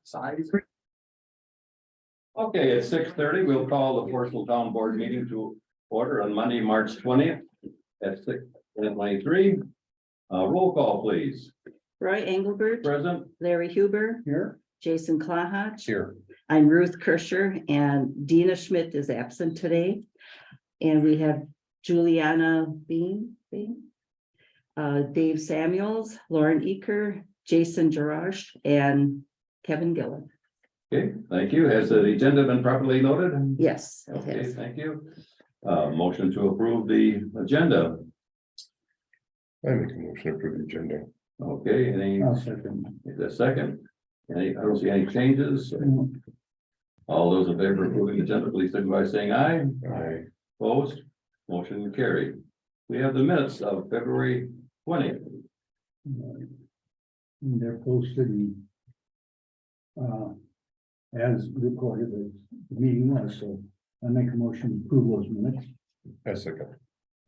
size. Okay, at 6:30, we'll call the Forestville Town Board meeting to order on Monday, March 20th at 6:23. Roll call, please. Roy Engelbert, Present. Larry Huber, Here. Jason Claha. Here. I'm Ruth Kirscher, and Dina Schmidt is absent today. And we have Juliana Bean, Dave Samuels, Lauren Eker, Jason Jarash, and Kevin Gillen. Okay, thank you. Has the agenda been properly noted? Yes. it Okay, has. thank you. Motion to approve the agenda. I make a motion to approve the agenda. Okay, any, I'll second. the second? Any, I don't see any changes. All those in favor of approving the agenda, please signify by saying aye. Aye. Opposed, motion carried. We have the minutes of February 20th. And they're posted. As recorded as the meeting was, so I make a motion to approve those minutes. I second.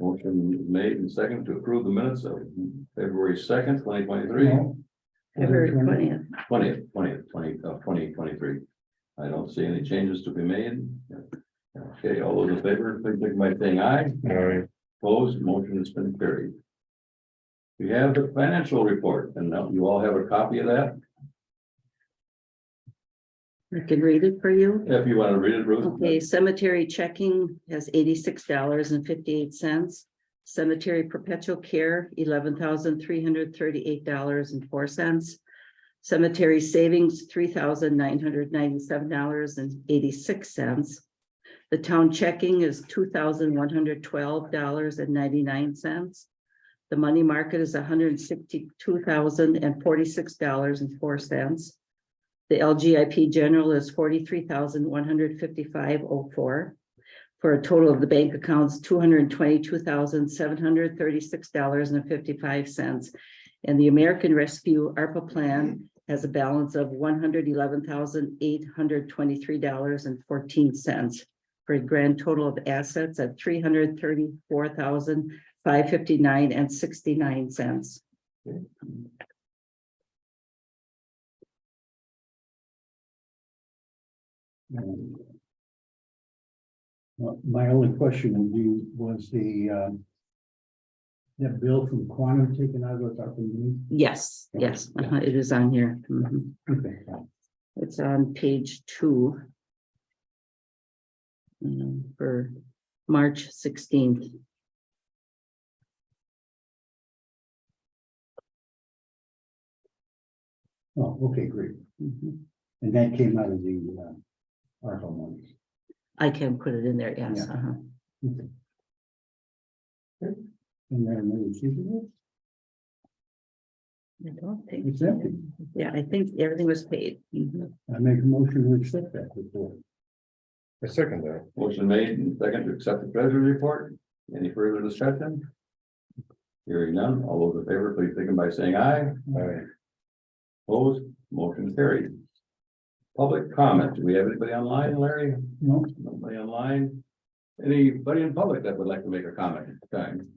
Motion made and second to approve the minutes of February 2nd, 2023. February 20th. 2023. I don't see any changes to be made. Okay, all those in favor, please signify by saying aye. Aye. Opposed, motion has been carried. We have the financial report, and now you all have a copy of that. I can read it for you. If you want to read it, Ruth. Okay, cemetery checking has $86.58. Cemetery perpetual care, $11,338.04. Cemetery savings, $3,997.86. The town checking is $2,112.99. The money market is $162,046.04. The LGIP general is $43,155.04 for a total of the bank accounts $222,736.55. And the American Rescue ARPA plan has a balance of $111,823.14 for a grand total of assets at $334,559.69. Well, my only question would be, was that bill from Quantum taken out of those ARPA money? Yes, yes, it is on here. Mhm. Okay. It's on page 2. For March 16th. Oh, okay, great. Mhm. And that came out of the ARPA money. I can put it in there, yes. Yeah. Okay. And then we received it? I don't think. It's empty. Yeah, I think everything was paid. Mhm. I make a motion to accept that report. I second that. Motion made and second to accept the treasury report. Any further discussion? Hearing none, all those in favor, please signify by saying aye. Aye. Opposed, motion carried. Public comment. Do we have anybody online, Larry? No, Nobody online? Anybody in public that would like to make a comment at this time?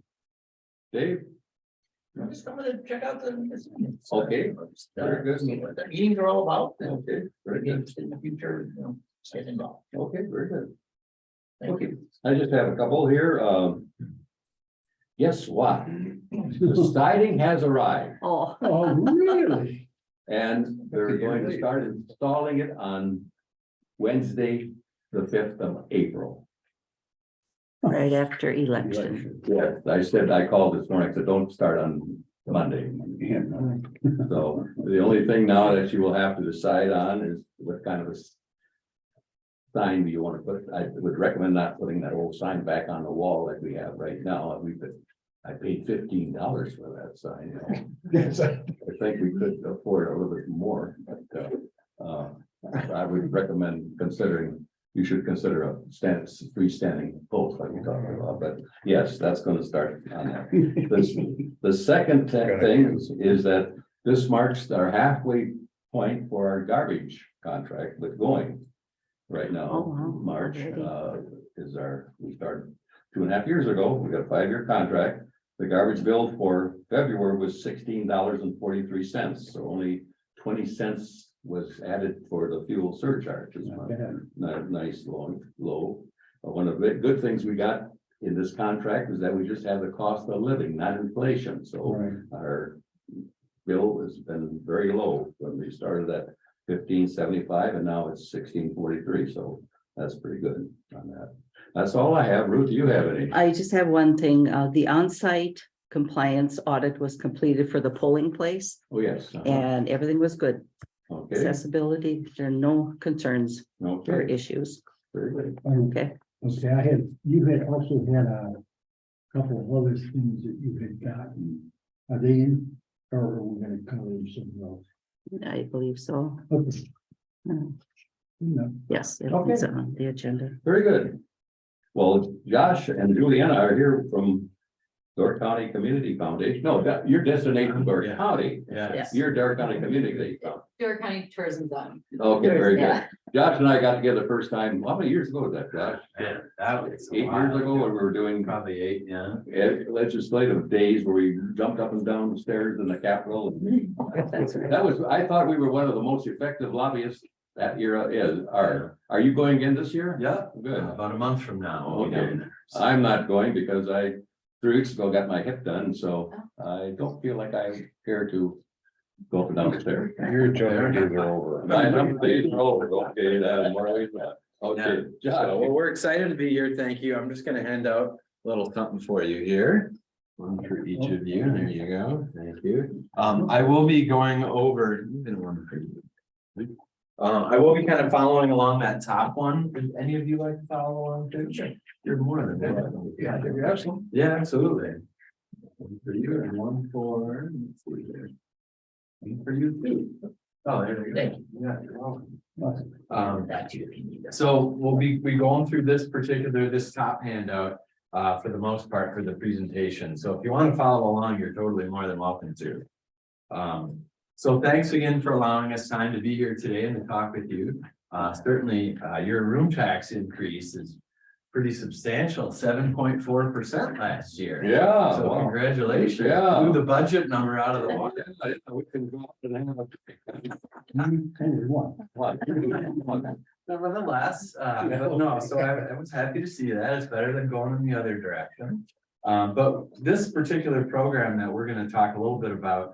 Dave? I'm just coming to check out the. Okay. Very good. See what the meetings are all about, and Okay, very be good. interested in the future, get involved. Okay, very good. Thank you. I just have a couple here. Guess what? The siding has arrived Oh. oh, really? and they're going to start installing it on Wednesday, the 5th of April. Right after election. Yeah, I said, I called this morning, I said, don't start on Monday. Yeah, no. So the only thing now that you will have to decide on is what kind of a sign do you want to put. I would recommend not putting that old sign back on the wall like we have right now. I paid $15 for that sign. Yes, I think we could afford a little bit more, but I would recommend you should consider a freestanding post like we talked about, but yes, that's going to start on that. The second thing is that this marks our halfway point for our garbage contract with going. Right now, Oh, wow. March Already. we started 2.5 years ago. We got a 5-year contract. The garbage bill for February was $16.43, so only 20 cents was added for the fuel surcharge. It's not nice, low. But one of the good things we got in this contract is that we just have the cost of living, not inflation. So Right. our bill has been very low when we started at 1575 and now it's 1643. So that's pretty good on that. That's all I have. Ruth, do you have any? I just have one thing, the on-site compliance audit was completed for the polling place Oh, yes. and everything was good. Okay, Accessibility, there are no concerns or okay, issues. very good. Okay, Okay, you had also had a couple of other things that you had gotten. Are they in, or are we gonna cover them something else? I believe so. Okay, Hmm, no, Yes, it's Okay. on the agenda. Very good. Well, Josh and Juliana are here from Door County Community Foundation. No, your destination, Door Yeah. County. Yeah. Your Door County Community. Door County Tourism Zone. Okay, very good. Yeah. Josh and I got together the first time, how many years ago was that, Josh? Man, that was. 8 years ago when we were doing Probably 8, yeah. legislative days where we jumped up and down the stairs in the Capitol. That's right. That was, I thought we were one of the most effective lobbyists that era is. Are you going again this year? Yeah, Good. about a month from now. we'll be Okay. down there. So, I'm not going because I, 3 weeks ago, got my hip done, so I don't feel like I care to go up and down the stairs. Your agenda days are over. My number days are over. Okay, that is more ways. Okay, So, Josh. well, we're excited to be here. Thank you. I'm just gonna hand out a little something for you here. One for each of you. There you go. Thank you. I will be going over, even one for you. I will be kind of following along that top one. Would any of you like to follow along too? Sure. You're more than welcome. Yeah, you're absolutely. Yeah, absolutely. One for you and one for, let's see here. One for you too. Oh, there we go. Thank Yeah, you're welcome. Got you if you need that. So we'll be going through this top handout, for the most part for the presentation. So if you want to follow along, you're totally more than welcome to. So thanks again for allowing us time to be here today and to talk with you. Certainly, your room tax increase is pretty substantial, 7.4% last year. Yeah. So wow. congratulations. Yeah. Blew the budget number out of the water. I didn't know we can go up and have one. Nevertheless, but no, so I was happy to see that. It's better than going in the other direction. But this particular program that we're gonna talk a little bit about,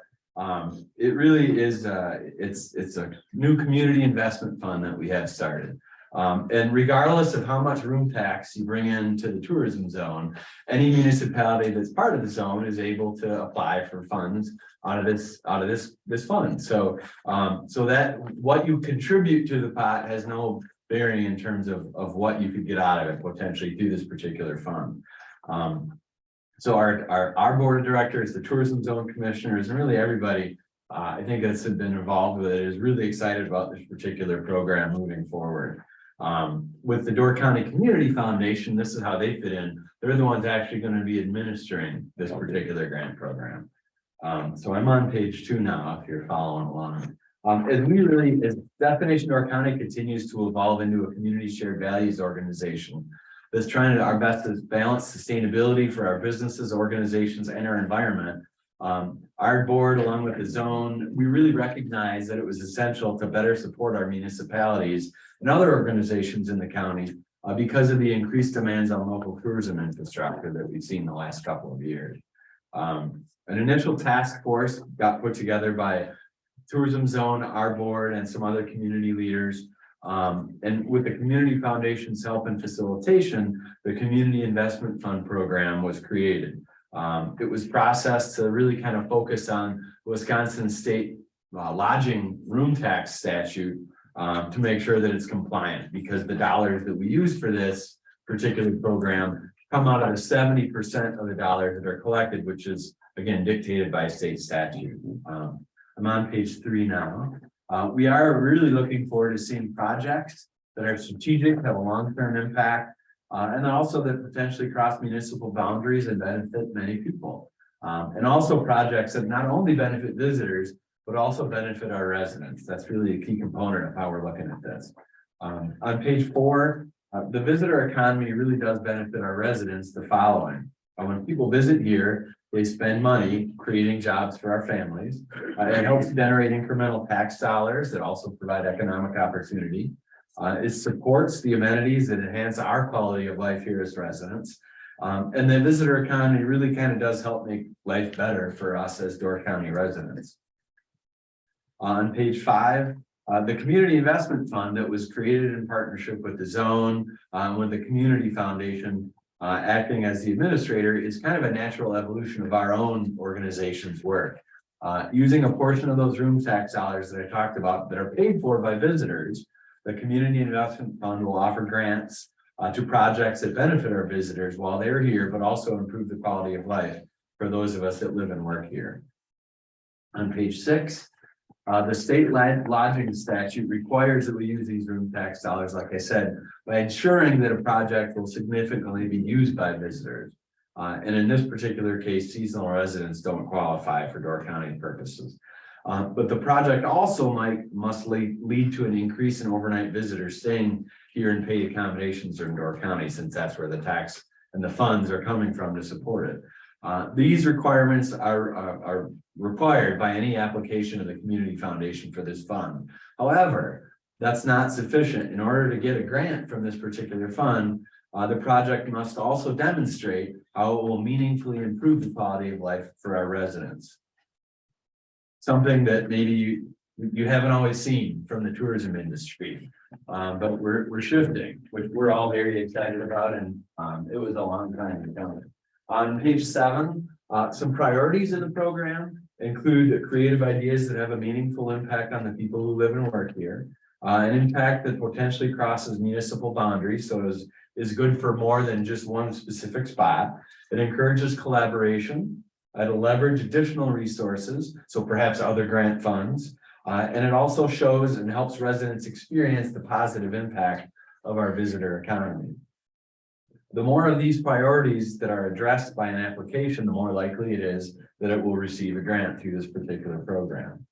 it really is, it's a new community investment fund that we have started. And regardless of how much room tax you bring into the tourism zone, any municipality that's part of the zone is able to apply for funds out of this fund. So, so that what you contribute to the pot has no bearing in terms of what you could get out of it potentially through this particular fund. So our board of directors, the tourism zone commissioners, and really everybody, I think that's been involved with it is really excited about this particular program moving forward. With the Door County Community Foundation, this is how they fit in. They're the ones actually going to be administering this particular grant program. So I'm on page 2 now, if you're following along. As Destination Door County continues to evolve into a community shared values organization that's trying our best to balance sustainability for our businesses, organizations, and our environment. Our board, along with the zone, we really recognize that it was essential to better support our municipalities and other organizations in the county because of the increased demands on local tourism infrastructure that we've seen the last couple of years. An initial task force got put together by Tourism Zone, our board, and some other community leaders. And with the Community Foundation's help and facilitation, the Community Investment Fund program was created. It was processed to really kind of focus on Wisconsin state lodging room tax statute to make sure that it's compliant, because the dollars that we use for this particular program come out of the 70% of the dollars that are collected, which is again dictated by state statute. I'm on page 3 now. We are really looking forward to seeing projects that are strategic, have a long-term impact, and also that potentially cross municipal boundaries and benefit many people. And also projects that not only benefit visitors, but also benefit our residents. That's really a key component of how we're looking at this. On page 4, the visitor economy really does benefit our residents the following. When people visit here, They spend money creating jobs for our families. It helps generate incremental tax dollars that also provide economic opportunity. It supports the amenities that enhance our quality of life here as residents. And the visitor economy really kind of does help make life better for us as Door County residents. On page 5, the Community Investment Fund that was created in partnership with the zone, with the Community Foundation, acting as the administrator, is kind of a natural evolution of our own organization's work. Using a portion of those room tax dollars that I talked about that are paid for by visitors, the Community Investment Fund will offer grants to projects that benefit our visitors while they're here, but also improve the quality of life for those of us that live and work here. On page 6, the state lodging statute requires that we use these room tax dollars, like I said, by ensuring that a project will significantly be used by visitors. And in this particular case, seasonal residents don't qualify for Door County purposes. But the project also must lead to an increase in overnight visitors staying here in paid accommodations in Door County, since that's where the tax and the funds are coming from to support it. These requirements are required by any application of the Community Foundation for this fund. However, that's not sufficient. In order to get a grant from this particular fund, the project must also demonstrate how it will meaningfully improve the quality of life for our residents. Something that maybe you haven't always seen from the tourism industry, but we're shifting, which we're all very excited about, and it was a long time coming. On page 7, some priorities in the program include creative ideas that have a meaningful impact on the people who live and work here, an impact that potentially crosses municipal boundaries, so is good for more than just one specific spot. It encourages collaboration. It'll leverage additional resources, so perhaps other grant funds, and it also shows and helps residents experience the positive impact of our visitor economy. The more of these priorities that are addressed by an application, the more likely it is that it will receive a grant through this particular program.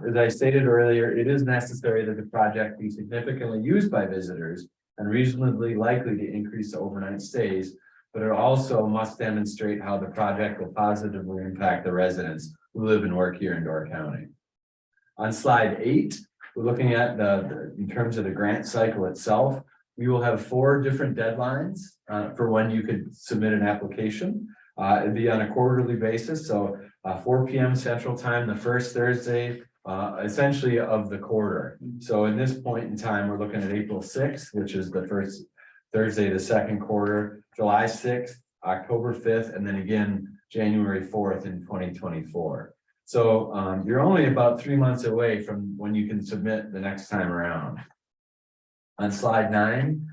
As I stated earlier, it is necessary that the project be significantly used by visitors and reasonably likely to increase the overnight stays, but it also must demonstrate how the project will positively impact the residents who live and work here in Door County. On slide 8, we're looking at in terms of the grant cycle itself. We will have 4 different deadlines for when you could submit an application. It'd be on a quarterly basis, so 4 p.m. Central Time, the first Thursday, essentially of the quarter. So in this point in time, we're looking at April 6th, which is the first Thursday, the second quarter, July 6th, October 5th, and then again, January 4th in 2024. So you're only about 3 months away from when you can submit the next time around. On slide 9,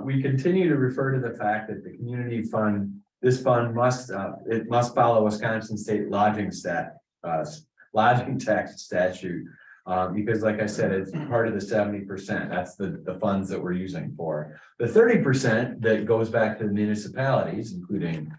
we continue to refer to the fact that the community fund, this fund must follow Wisconsin state lodging tax statute, because like I said, it's part of the 70%. That's the funds that we're using for. The 30% that goes back to the municipalities, including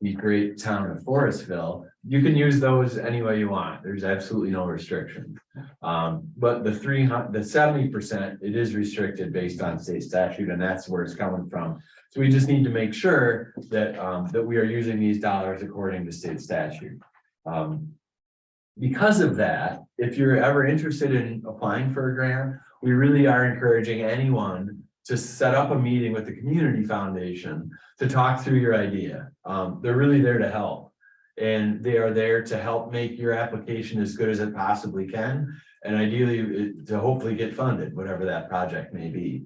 the great town of Forestville, you can use those any way you want. There's absolutely no restriction. But the 70%, it is restricted based on state statute, and that's where it's coming from. So we just need to make sure that that we are using these dollars according to state statute. Because of that, if you're ever interested in applying for a grant, we really are encouraging anyone to set up a meeting with the Community Foundation to talk through your idea. They're really there to help. And they are there to help make your application as good as it possibly can. And ideally to hopefully get funded, whatever that project may be.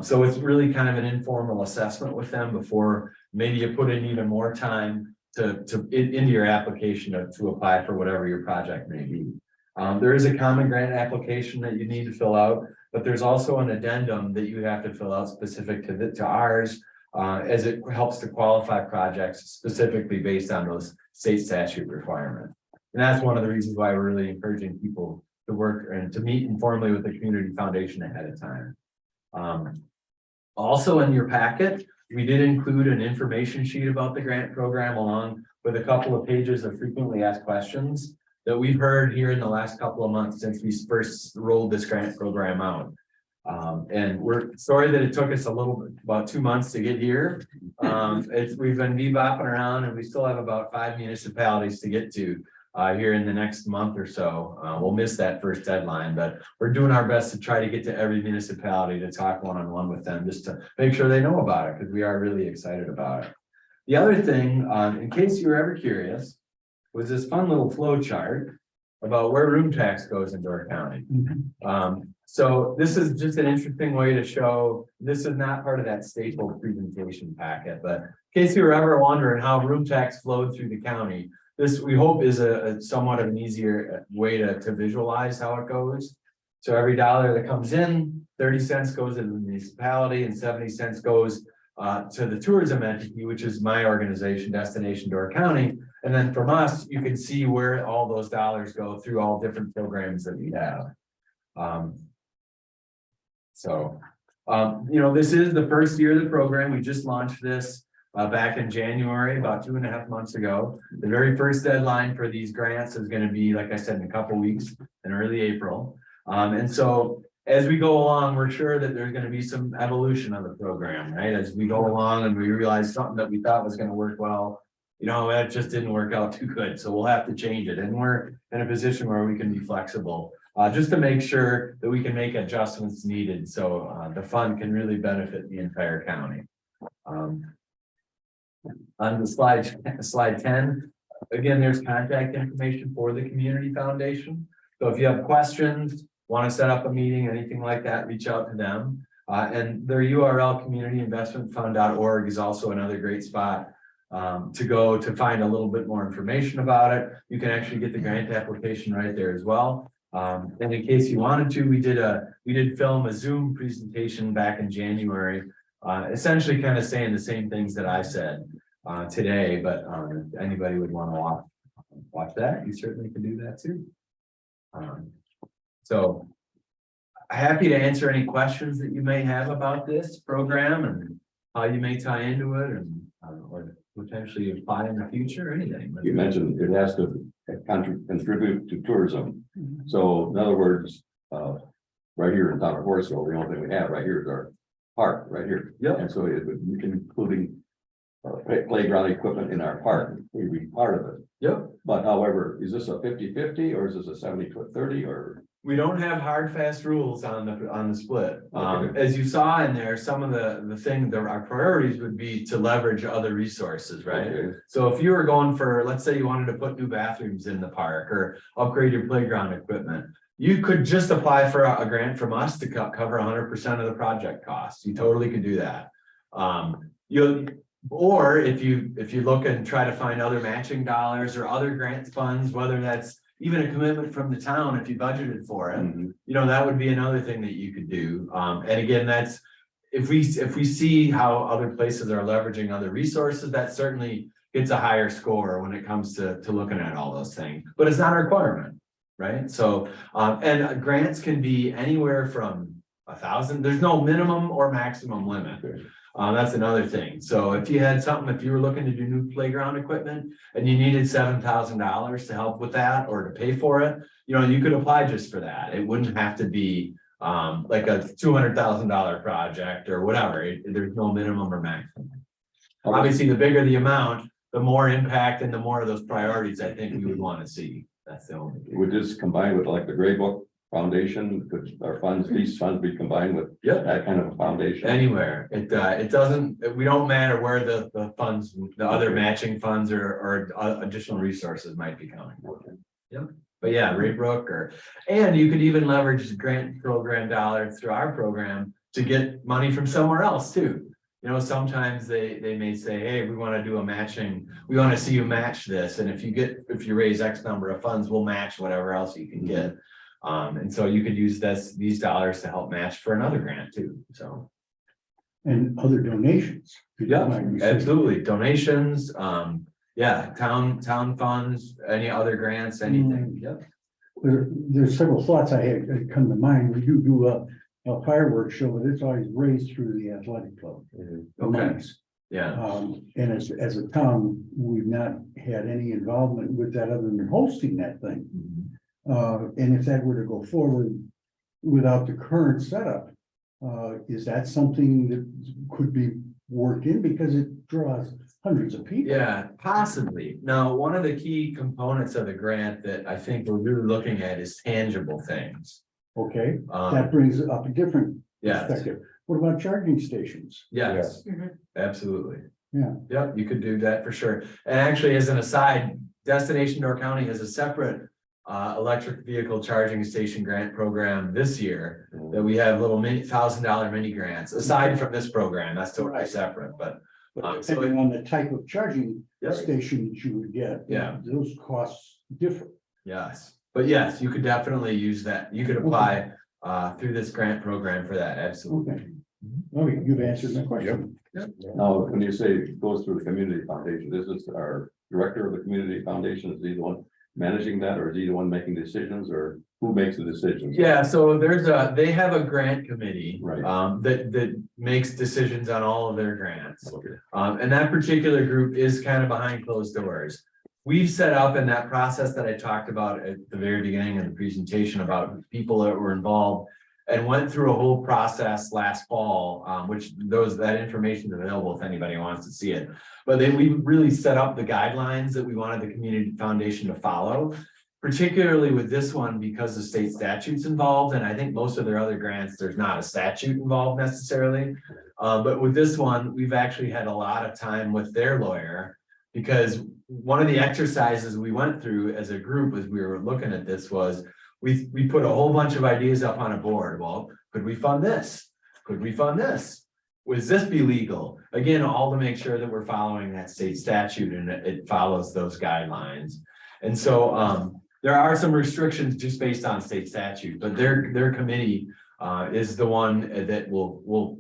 So it's really kind of an informal assessment with them before maybe you put in even more time into your application to apply for whatever your project may be. There is a common grant application that you need to fill out, but there's also an addendum that you have to fill out specific to ours, as it helps to qualify projects specifically based on those state statute requirements. And that's one of the reasons why we're really encouraging people to work and to meet informally with the Community Foundation ahead of time. Also in your packet, we did include an information sheet about the grant program along with a couple of pages of frequently asked questions that we've heard here in the last couple of months since we first rolled this grant program out. And we're sorry that it took us about 2 months to get here. We've been bebopping around and we still have about 5 municipalities to get to. Here in the next month or so. We'll miss that first deadline, but we're doing our best to try to get to every municipality to talk one-on-one with them, just to make sure they know about it, because we are really excited about it. The other thing, in case you were ever curious, was this fun little flow chart about where room tax goes in Door County. So this is just an interesting way to show, this is not part of that staple presentation packet, but in case you were ever wondering how room tax flowed through the county, this, we hope, is a somewhat of an easier way to visualize how it goes. So every dollar that comes in, 30 cents goes to the municipality and 70 cents goes to the tourism entity, which is my organization, Destination Door County. And then from us, you can see where all those dollars go through all different programs that we have. You know, this is the first year of the program. We just launched this back in January, about 2.5 months ago. The very first deadline for these grants is going to be, like I said, in a couple weeks in early April. And so as we go along, we're sure that there's going to be some evolution of the program, right? As we go along and we realize something that we thought was going to work well, you know, that just didn't work out too good. So we'll have to change it. And we're in a position where we can be flexible, just to make sure that we can make adjustments needed. So the fund can really benefit the entire county. On the slide 10, again, there's contact information for the Community Foundation. So if you have questions, want to set up a meeting, anything like that, reach out to them. And their URL, communityinvestmentfund.org, is also another great spot to go to find a little bit more information about it. You can actually get the grant application right there as well. And in case you wanted to, we did film a Zoom presentation back in January, essentially kind of saying the same things that I said today, but if anybody would want to watch that, you certainly can do that too. So happy to answer any questions that you may have about this program and how you may tie into it, and or potentially apply in the future or anything. You mentioned it has to contribute to tourism. So in other words, right here in town of Forestville, the only thing we have right here is our park right here. Yep. And so it would, including playground equipment in our park, we'd be part of it. Yep. But however, is this a 50-50 or is this a 70-30 or? We don't have hard, fast rules on the split. Okay. As you saw in there, some of the things that our priorities would be to leverage other resources, right? Okay. So if you were going for, let's say you wanted to put new bathrooms in the park or upgrade your playground equipment, you could just apply for a grant from us to cover 100% of the project costs. You totally could do that. Or if you look and try to find other matching dollars or other grant funds, whether that's even a commitment from the town, if you budgeted for it, you know, that would be another thing that you could do. And again, that's if we see how other places are leveraging other resources, that certainly gets a higher score when it comes to looking at all those things. But it's not a requirement, right? So and grants can be anywhere from 1,000. There's no minimum or maximum limit. That's another thing. So if you had something, if you were looking to do new playground equipment and you needed $7,000 to help with that or to pay for it, you know, you could apply just for that. It wouldn't have to be like a $200,000 project or whatever. There's no minimum or maximum. Obviously, the bigger the amount, the more impact and the more of those priorities I think we would want to see. That's the only thing. Would this combine with like the Gray Book Foundation? Could our funds, these funds be combined with that kind of a foundation? Anywhere. It doesn't, we don't matter where the funds, the other matching funds or additional resources might be coming. Yep. But yeah, Raybrook and you could even leverage the grant program dollars through our program to get money from somewhere else too. You know, sometimes they may say, hey, we want to do a matching, we want to see you match this. And if you raise X number of funds, we'll match whatever else you can get. And so you could use these dollars to help match for another grant too, so. And other donations. Yeah, absolutely, donations, yeah, town funds, any other grants, anything, yep. There's several thoughts I had that come to mind. We do a fireworks show, but it's always raised through the athletic club. Okay. Yeah, And as a town, we've not had any involvement with that other than hosting that thing. And if that were to go forward without the current setup, Is that something that could be worked in because it draws hundreds of people? Yeah, possibly. Now, one of the key components of the grant that I think we're really looking at is tangible things. Okay, that brings up a different Yes, perspective. What about charging stations? yes, Mhm. absolutely. Yeah. Yep, you could do that for sure. And actually, as an aside, Destination Door County has a separate electric vehicle charging station grant program this year that we have little $1,000 mini grants aside from this program. That's totally Right. separate, but But so depending on the type of charging Yep. station that you would get. Yeah. Those costs differ. yes, but yes, you could definitely use that. You could apply through this grant program for that. Absolutely. Okay. Okay, you've answered my question. Now, when you say it goes through the community foundation, this is our director of the community foundation, is he the one managing that, or is he the one making decisions, or who makes the decisions? Yeah, so they have a grant committee. Right. That makes decisions on all of their grants. Okay. And that particular group is kind of behind closed doors. We've set up in that process that I talked about at the very beginning of the presentation about people that were involved. And went through a whole process last fall, which that information is available if anybody wants to see it. But then we really set up the guidelines that we wanted the community foundation to follow. Particularly with this one, because the state statutes involved, and I think most of their other grants, there's not a statute involved necessarily. But with this one, we've actually had a lot of time with their lawyer. Because one of the exercises we went through as a group as we were looking at this was, we put a whole bunch of ideas up on a board. Well, could we fund this? Could we fund this? Would this be legal? Again, all to make sure that we're following that state statute and it follows those guidelines. And so there are some restrictions just based on state statute, but their committee is the one that will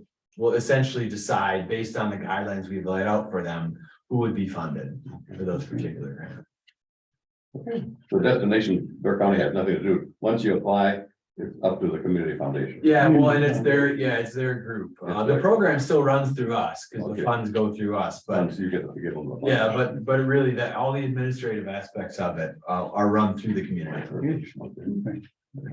essentially decide based on the guidelines we've laid out for them, who would be funded for those particular grants. So Destination Door County has nothing to do, once you apply, it's up to the community foundation. Yeah, well, and it's their group. The program still runs through us because Okay. the funds go through us, but Once you get to give them the. yeah, but really that all the administrative aspects of it are run through the community. Okay.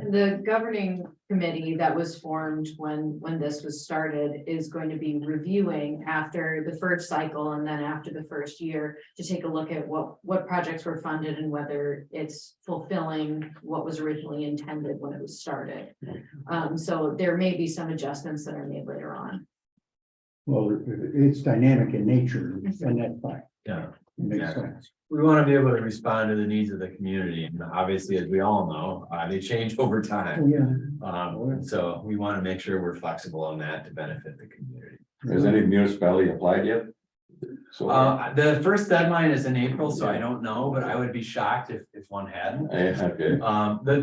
The governing committee that was formed when this was started is going to be reviewing after the first cycle and then after the first year to take a look at what projects were funded and whether it's fulfilling what was originally intended when it was started. So there may be some adjustments that are made later on. Well, it's dynamic in nature, and that's fine. Yeah. It makes Yeah. sense. We want to be able to respond to the needs of the community, and obviously, as we all know, they change over Oh, time. yeah. So we want to make sure we're flexible on that to benefit the community. Has any municipality applied yet? So. The first deadline is in April, so I don't know, but I would be shocked if one hadn't. Okay.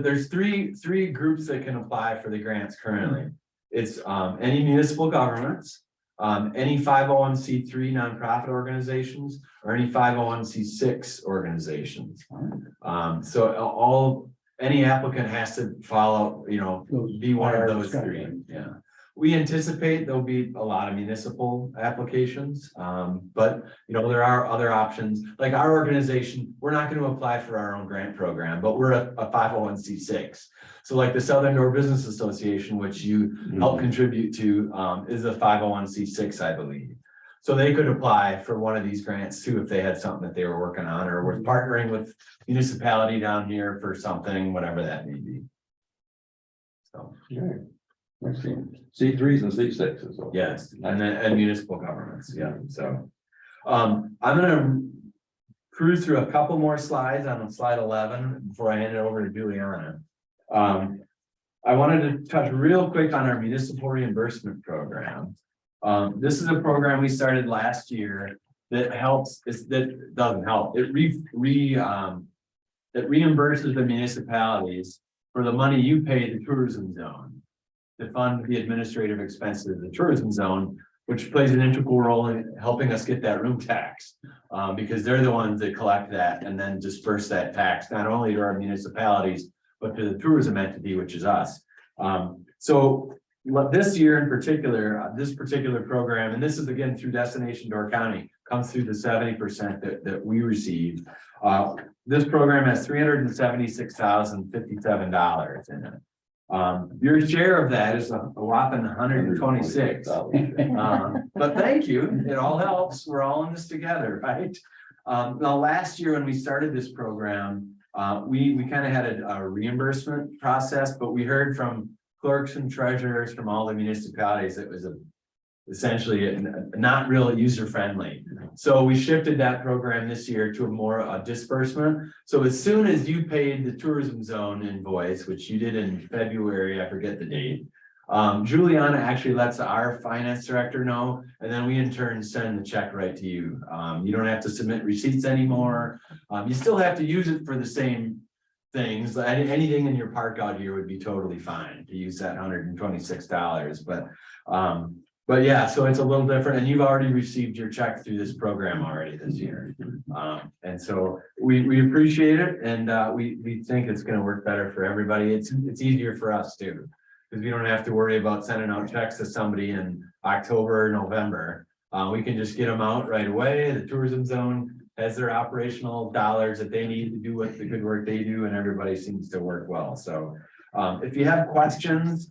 There's three groups that can apply for the grants currently. It's any municipal governments, any 501c3 nonprofit organizations, or any 501c6 organizations. So any applicant has to follow, be one of those three. Yeah. We anticipate there'll be a lot of municipal applications, but there are other options. Like our organization, we're not going to apply for our own grant program, but we're a 501c6. So like the Southern Door Business Association, which you help contribute to, is a 501c6, I believe. So they could apply for one of these grants too, if they had something that they were working on, or was partnering with municipality down here for something, whatever that may be. So. Okay. C3s and C6s. Okay. Yes, and municipal governments, yeah, so. I'm gonna cruise through a couple more slides on slide 11 before I hand it over to Juliana. I wanted to touch real quick on our municipal reimbursement program. This is a program we started last year that helps, that doesn't help, it reimburses the municipalities for the money you pay the tourism zone to fund the administrative expenses of the tourism zone, which plays an integral role in helping us get that room tax. Because they're the ones that collect that and then disperse that tax, not only to our municipalities, but to the tourism entity, which is us. So this year in particular, this particular program, and this is again through Destination Door County, comes through the 70% that we receive. This program has $376,057 in it. Your share of that is a whopping 126. But thank you, it all helps, we're all in this together, right? Now, last year when we started this program, we kind of had a reimbursement process, but we heard from clerks and treasurers from all the municipalities, it was essentially not real user friendly. So we shifted that program this year to a more disbursement. So as soon as you paid the tourism zone invoice, which you did in February, I forget the date, Juliana actually lets our finance director know, and then we in turn send the check right to you. You don't have to submit receipts anymore. You still have to use it for the same things. Anything in your park out here would be totally fine to use that $126, but yeah, so it's a little different, and you've already received your check through this program already this year. And so we appreciate it, and we think it's gonna work better for everybody. It's easier for us too, because we don't have to worry about sending out checks to somebody in October or November. We can just get them out right away. The tourism zone has their operational dollars that they need to do what the good work they do, and everybody seems to work well. So if you have questions,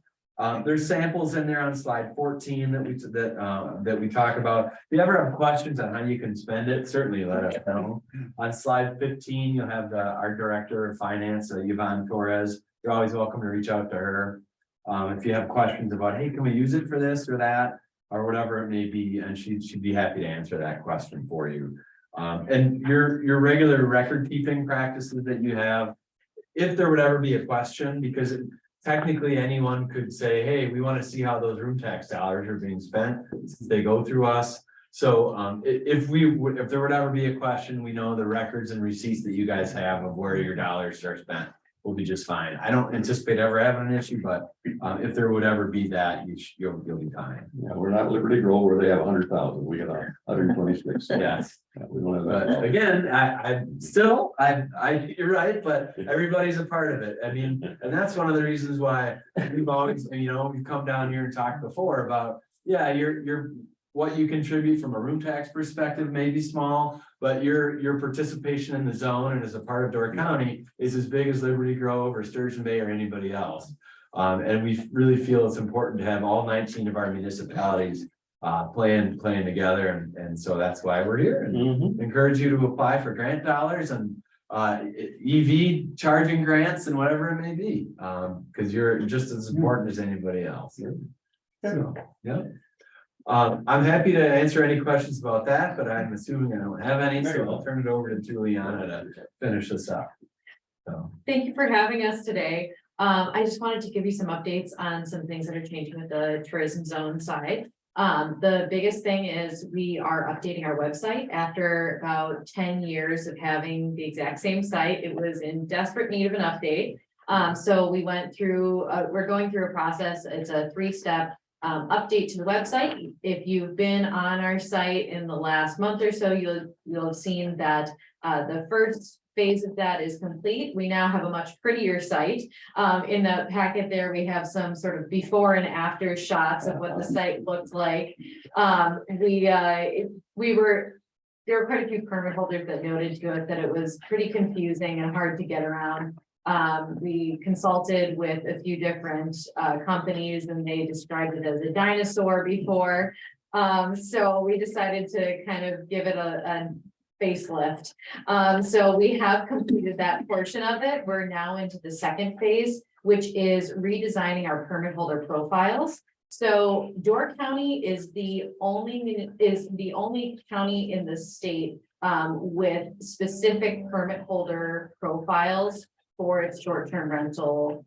there's samples in there on slide 14 that we talk about. If you ever have questions on how you can spend it, certainly let us know. On slide 15, you'll have our director of finance, Yvonne Torres. You're always welcome to reach out to her. If you have questions about, hey, can we use it for this or that, or whatever it may be, and she'd be happy to answer that question for you. And your regular record keeping practices that you have, if there would ever be a question, because technically anyone could say, hey, we want to see how those room tax dollars are being spent since they go through us. So if there would ever be a question, we know the records and receipts that you guys have of where your dollars are spent will be just fine. I don't anticipate ever having an issue, but if there would ever be that, you'll be fine. Yeah, we're not Liberty Grove where they have 100,000. We got 126. Yes. Yeah, we don't have that. But again, you're right, but everybody's a part of it. I mean, and that's one of the reasons why we've always, we've come down here and talked before about, yeah, what you contribute from a room tax perspective may be small, but your participation in the zone and as a part of Door County is as big as Liberty Grove or Sturgeon Bay or anybody else. And we really feel it's important to have all 19 of our municipalities playing together, and so that's why we're here, and encourage you to apply for grant dollars and EV charging grants and whatever it may be, because you're just as important as anybody else. So, yeah. I'm happy to answer any questions about that, but I'm assuming I don't have any, so I'll turn it over to Juliana to finish this up. So. Thank you for having us today. I just wanted to give you some updates on some things that are changing with the tourism zone side. The biggest thing is we are updating our website after about 10 years of having the exact same site. It was in desperate need of an update. So we went through, we're going through a process. It's a 3-step update to the website. If you've been on our site in the last month or so, you'll have seen that the first phase of that is complete. We now have a much prettier site. In the packet there, we have some sort of before and after shots of what the site looked like. There were quite a few permit holders that noted to us that it was pretty confusing and hard to get around. We consulted with a few different companies, and they described it as a dinosaur before. So we decided to kind of give it a facelift. So we have completed that portion of it. We're now into the second phase, which is redesigning our permit holder profiles. So Door County is the only county in the state with specific permit holder profiles for its short-term rental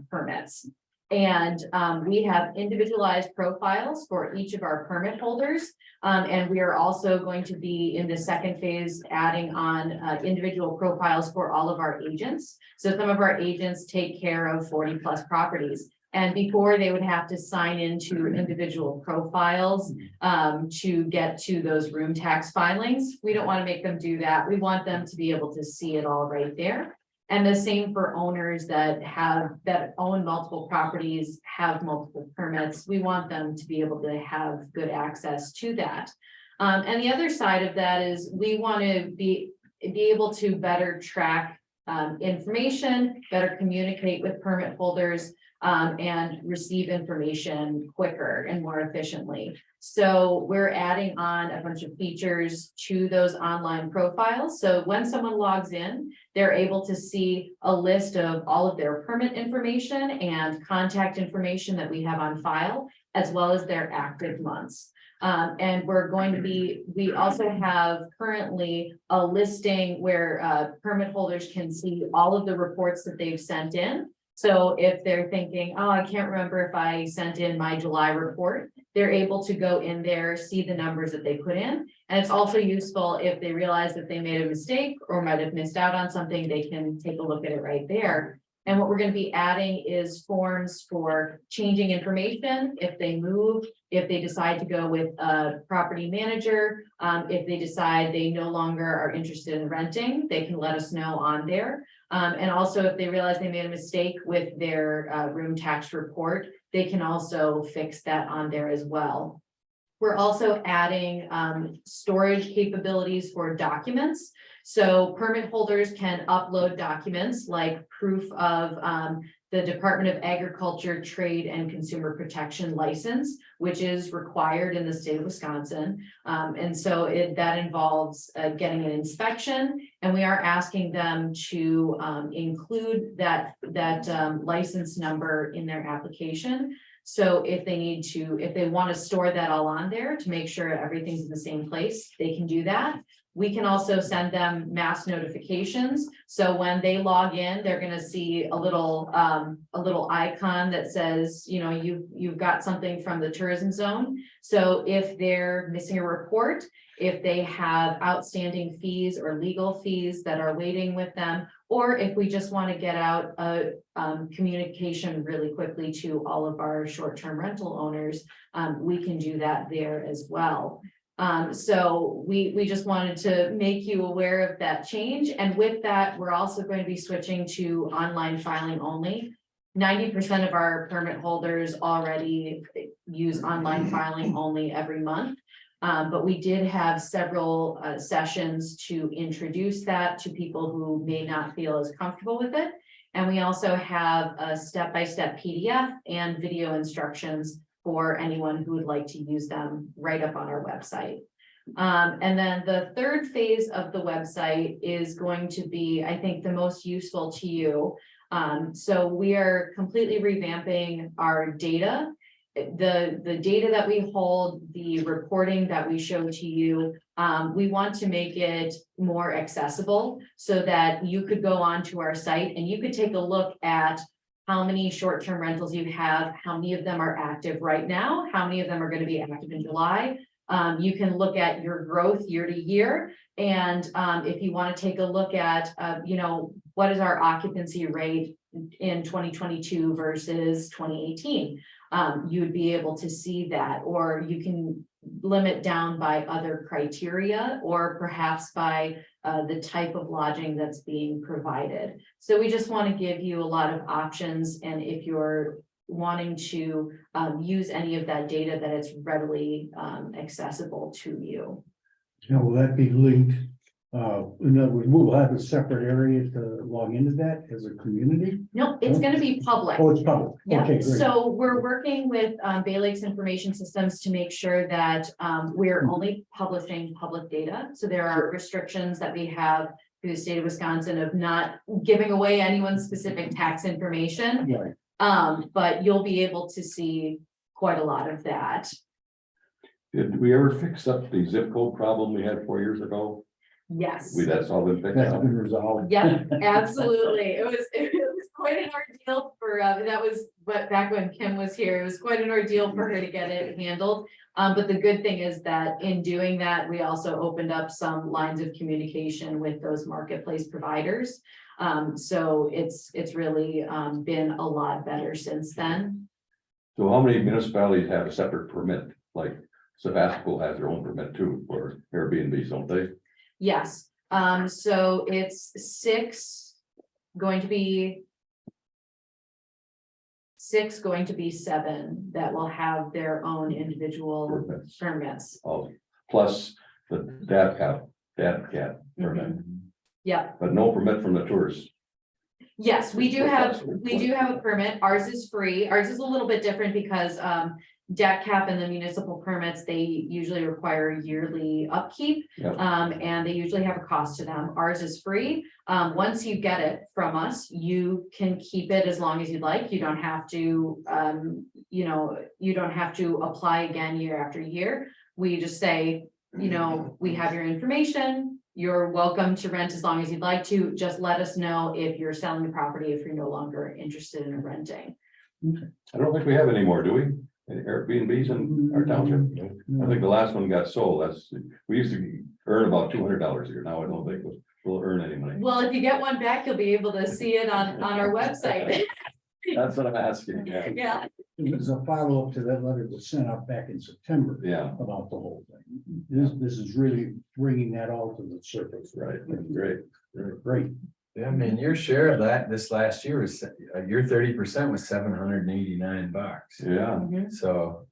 permits. And we have individualized profiles for each of our permit holders. And we are also going to be in the second phase adding on individual profiles for all of our agents. So some of our agents take care of 40+ properties. And before, they would have to sign into individual profiles to get to those room tax filings. We don't want to make them do that. We want them to be able to see it all right there. And the same for owners that own multiple properties, have multiple permits. We want them to be able to have good access to that. And the other side of that is we want to be able to better track information, better communicate with permit holders. and receive information quicker and more efficiently. So we're adding on a bunch of features to those online profiles. So when someone logs in, they're able to see a list of all of their permit information and contact information that we have on file, as well as their active months. And we're going to be, we also have currently a listing where permit holders can see all of the reports that they've sent in. So if they're thinking, oh, I can't remember if I sent in my July report, they're able to go in there, see the numbers that they put in. And it's also useful if they realize that they made a mistake or might have missed out on something, they can take a look at it right there. And what we're going to be adding is forms for changing information if they move, if they decide to go with a property manager, if they decide they no longer are interested in renting, they can let us know on there. And also if they realize they made a mistake with their room tax report, they can also fix that on there as well. We're also adding storage capabilities for documents. So permit holders can upload documents like proof of the Department of Agriculture, Trade and Consumer Protection license, which is required in the state of Wisconsin. And so that involves getting an inspection, and we are asking them to include that license number in their application. So if they need to, if they want to store that all on there to make sure everything's in the same place, they can do that. We can also send them mass notifications. So when they log in, they're going to see a little icon that says, you know, you've got something from the tourism zone. So if they're missing a report, if they have outstanding fees or legal fees that are waiting with them, or if we just want to get out a communication really quickly to all of our short-term rental owners, we can do that there as well. So we just wanted to make you aware of that change. And with that, we're also going to be switching to online filing only. 90% of our permit holders already use online filing only every month. But we did have several sessions to introduce that to people who may not feel as comfortable with it. And we also have a step-by-step PDF and video instructions for anyone who would like to use them right up on our website. And then the third phase of the website is going to be, I think, the most useful to you. So we are completely revamping our data. The data that we hold, the reporting that we show to you, we want to make it more accessible so that you could go onto our site and you could take a look at how many short-term rentals you have, how many of them are active right now, how many of them are going to be active in July. You can look at your growth year to year. And if you want to take a look at, you know, what is our occupancy rate in 2022 versus 2018, you would be able to see that, or you can limit down by other criteria, or perhaps by the type of lodging that's being provided. So we just want to give you a lot of options, and if you're wanting to use any of that data, that it's readily accessible to you. Now, will that be linked? In other words, we'll have a separate area to log into that as a community? No, it's going to be public. Oh, it's public. Yeah, Okay, great. so we're working with Bay Lakes Information Systems to make sure that we're only publishing public data. So there are restrictions that we have through the state of Wisconsin of not giving away anyone's specific tax information. Right. But you'll be able to see quite a lot of that. Did we ever fix up the zip code problem we had 4 years ago? Yes. That's all been fixed That's up. been resolved. Yeah, absolutely. It was quite an ordeal for, that was, but back when Kim was here, it was quite an ordeal for her to get it handled. But the good thing is that in doing that, we also opened up some lines of communication with those marketplace providers. So it's really been a lot better since then. So how many municipalities have a separate permit? Like Sebastopol has their own permit too for Airbnb, don't they? Yes, so it's going to be 7 that will have their own individual permits. Oh, plus the DAP permit, Yeah, but no permit from the tourists. Yes, we do have a permit. Ours is free. Ours is a little bit different because debt cap and the municipal permits, they usually require yearly upkeep. Yeah. And they usually have a cost to them. Ours is free. Once you get it from us, you can keep it as long as you'd like. You don't have to, you don't have to apply again year after year. We just say, we have your information. You're welcome to rent as long as you'd like to. Just let us know if you're selling the property, if you're no longer interested in renting. I don't think we have any more, do we? Any Airbnbs in our township? I think the last one got sold. We used to earn about $200 a year. Now I don't think we'll earn any money. Well, if you get one back, you'll be able to see it on our website. That's what I'm asking, yeah. Yeah, It was a follow-up to that letter that was sent out back in September Yeah, about the whole thing. This is really bringing that all to the surface. right, great. Great. Yeah, I mean, your share of that this last year was, your 30% was $789. Yeah, So,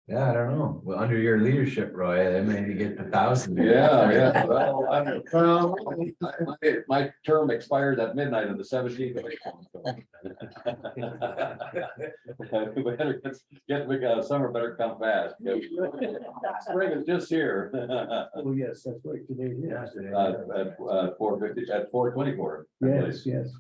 yeah, I don't know. Well, under your leadership, Roy, they maybe get 1,000. yeah. Well, my term expired at midnight on the 17th. We better get summer better come fast. Spring is just here. Oh, yes, that's right. Today, yes. At 4:50, at 4:24. Yes.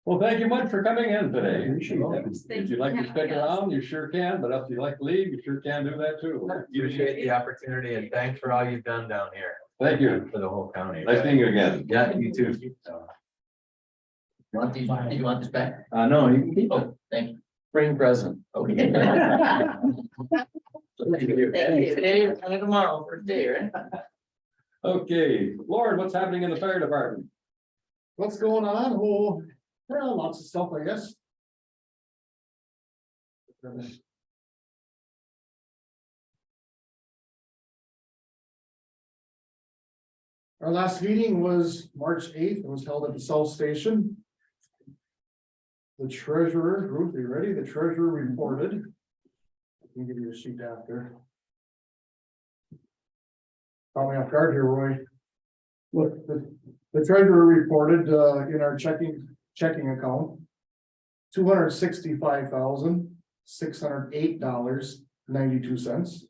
Well, thank you much for coming in today. Appreciate it. If you'd like to stick around, you sure can, but if you'd like to leave, you sure can do that too. Appreciate the opportunity and thanks for all you've done down here. Thank you. For the whole county. Nice seeing you again. Yeah, you too. Want these, do you want this back? No, you can keep it. Oh, thank you. Spring present. Okay. Thank you. Today, or tomorrow, first day, right? Okay, Lauren, what's happening in the fire department? What's going on? Oh, well, lots of stuff, I guess. Our last meeting was March 8th. It was held at the South Station. The treasurer, Ruth, are you ready? The treasurer reported. I can give you a sheet after. Caught me off guard here, Roy. Look, the treasurer reported in our checking account. $265,608.92.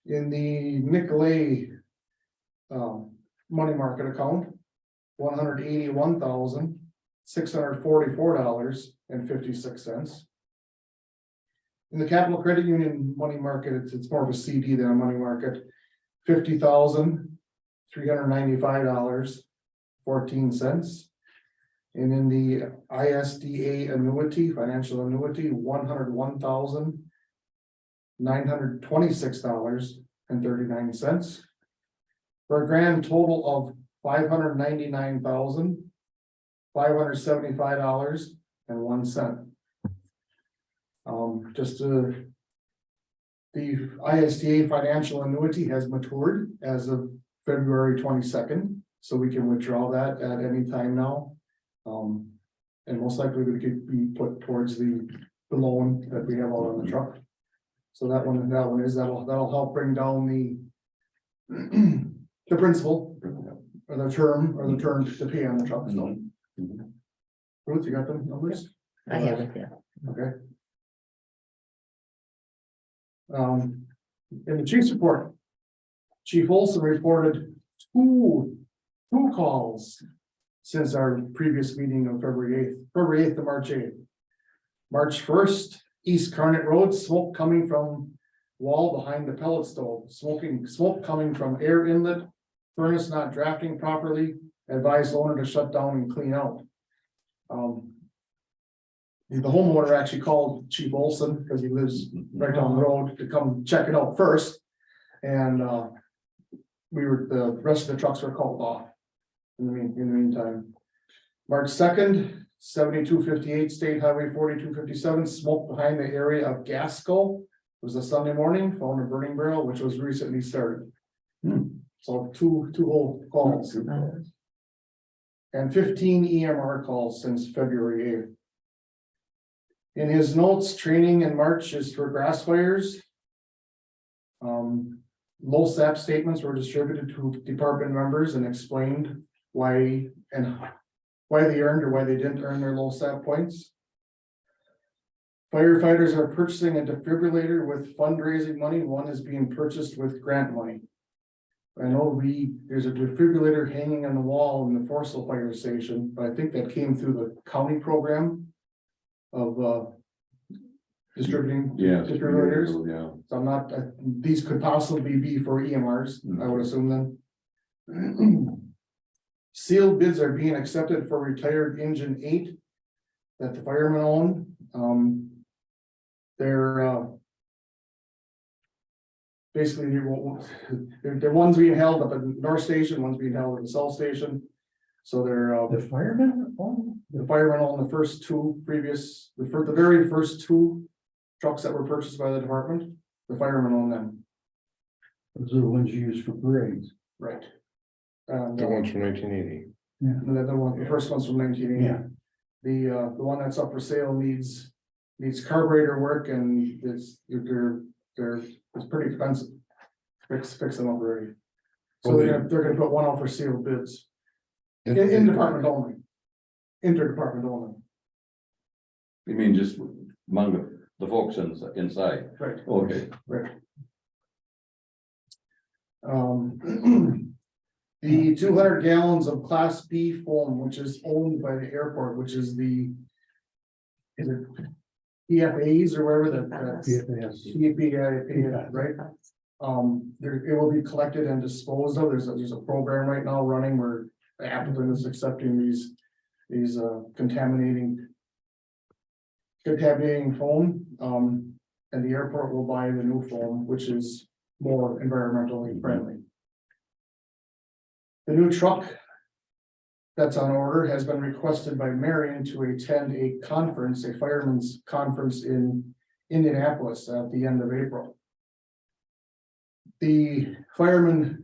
In the Nicolay money market account, $181,644.56. In the Capital Credit Union money market, it's more of a CD than a money market, $50,395.14. And in the ISDA annuity, financial annuity, $101,926.39. For a grand total of $599,575.01. The ISDA financial annuity has matured as of February 22nd, so we can withdraw that at any time now. And most likely we could be put towards the loan that we have out on the truck. So that'll help bring down the principal or the term to pay on the truck. So, Ruth, you got the numbers? I have it, yeah. Okay. In the chief's report, Chief Olson reported two calls since our previous meeting of February 8th to March 8th. March 1st, East Carnet Road, smoke coming from wall behind the pellet stove, smoke coming from air inlet, furnace not drafting properly, advised owner to shut down and clean out. The homeowner actually called Chief Olson because he lives right down the road to come check it out first. And the rest of the trucks were called off in the meantime. March 2nd, 7258 State Highway 4257, smoke behind the area of Gasco. It was a Sunday morning, found a burning barrel, which was recently started. So two whole calls. And 15 EMR calls since February 8th. In his notes, training in March is for grass fires. Low SAP statements were distributed to department members and explained why why they earned or why they didn't earn their low stat points. Firefighters are purchasing a defibrillator with fundraising money. One is being purchased with grant money. I know there's a defibrillator hanging on the wall in the Forestville Fire Station, but I think that came through the county program of distributing Yeah. defibrillators. Yeah. So I'm not, these could possibly be for EMRs, I would assume then. Sealed bids are being accepted for retired engine 8 that the firemen own. They're basically, they're one's being held up at the North Station, one's being held at the South Station. So they're, The firemen? Oh, the firemen own the first two previous, the very first two trucks that were purchased by the department, the firemen own them, those are the ones you use for parades. right? And, The ones from 1980. the first one's from 1980. Yeah. The one that's up for sale needs carburetor work and it's pretty expensive. Fix them up already. So they're gonna put one out for sealed bids, in department only. Interdepartment only, You mean just among the folks inside? right? Okay. Right. The 200 gallons of Class B foam, which is owned by the airport, which is is it PFAs or wherever that, PFAS. PFA, right? It will be collected and disposed of. There's a program right now running where Appleton is accepting these contaminating foam. And the airport will buy the new foam, which is more environmentally friendly. The new truck that's on order has been requested by Marion to attend a conference, a fireman's conference in Indianapolis at the end of April. The firemen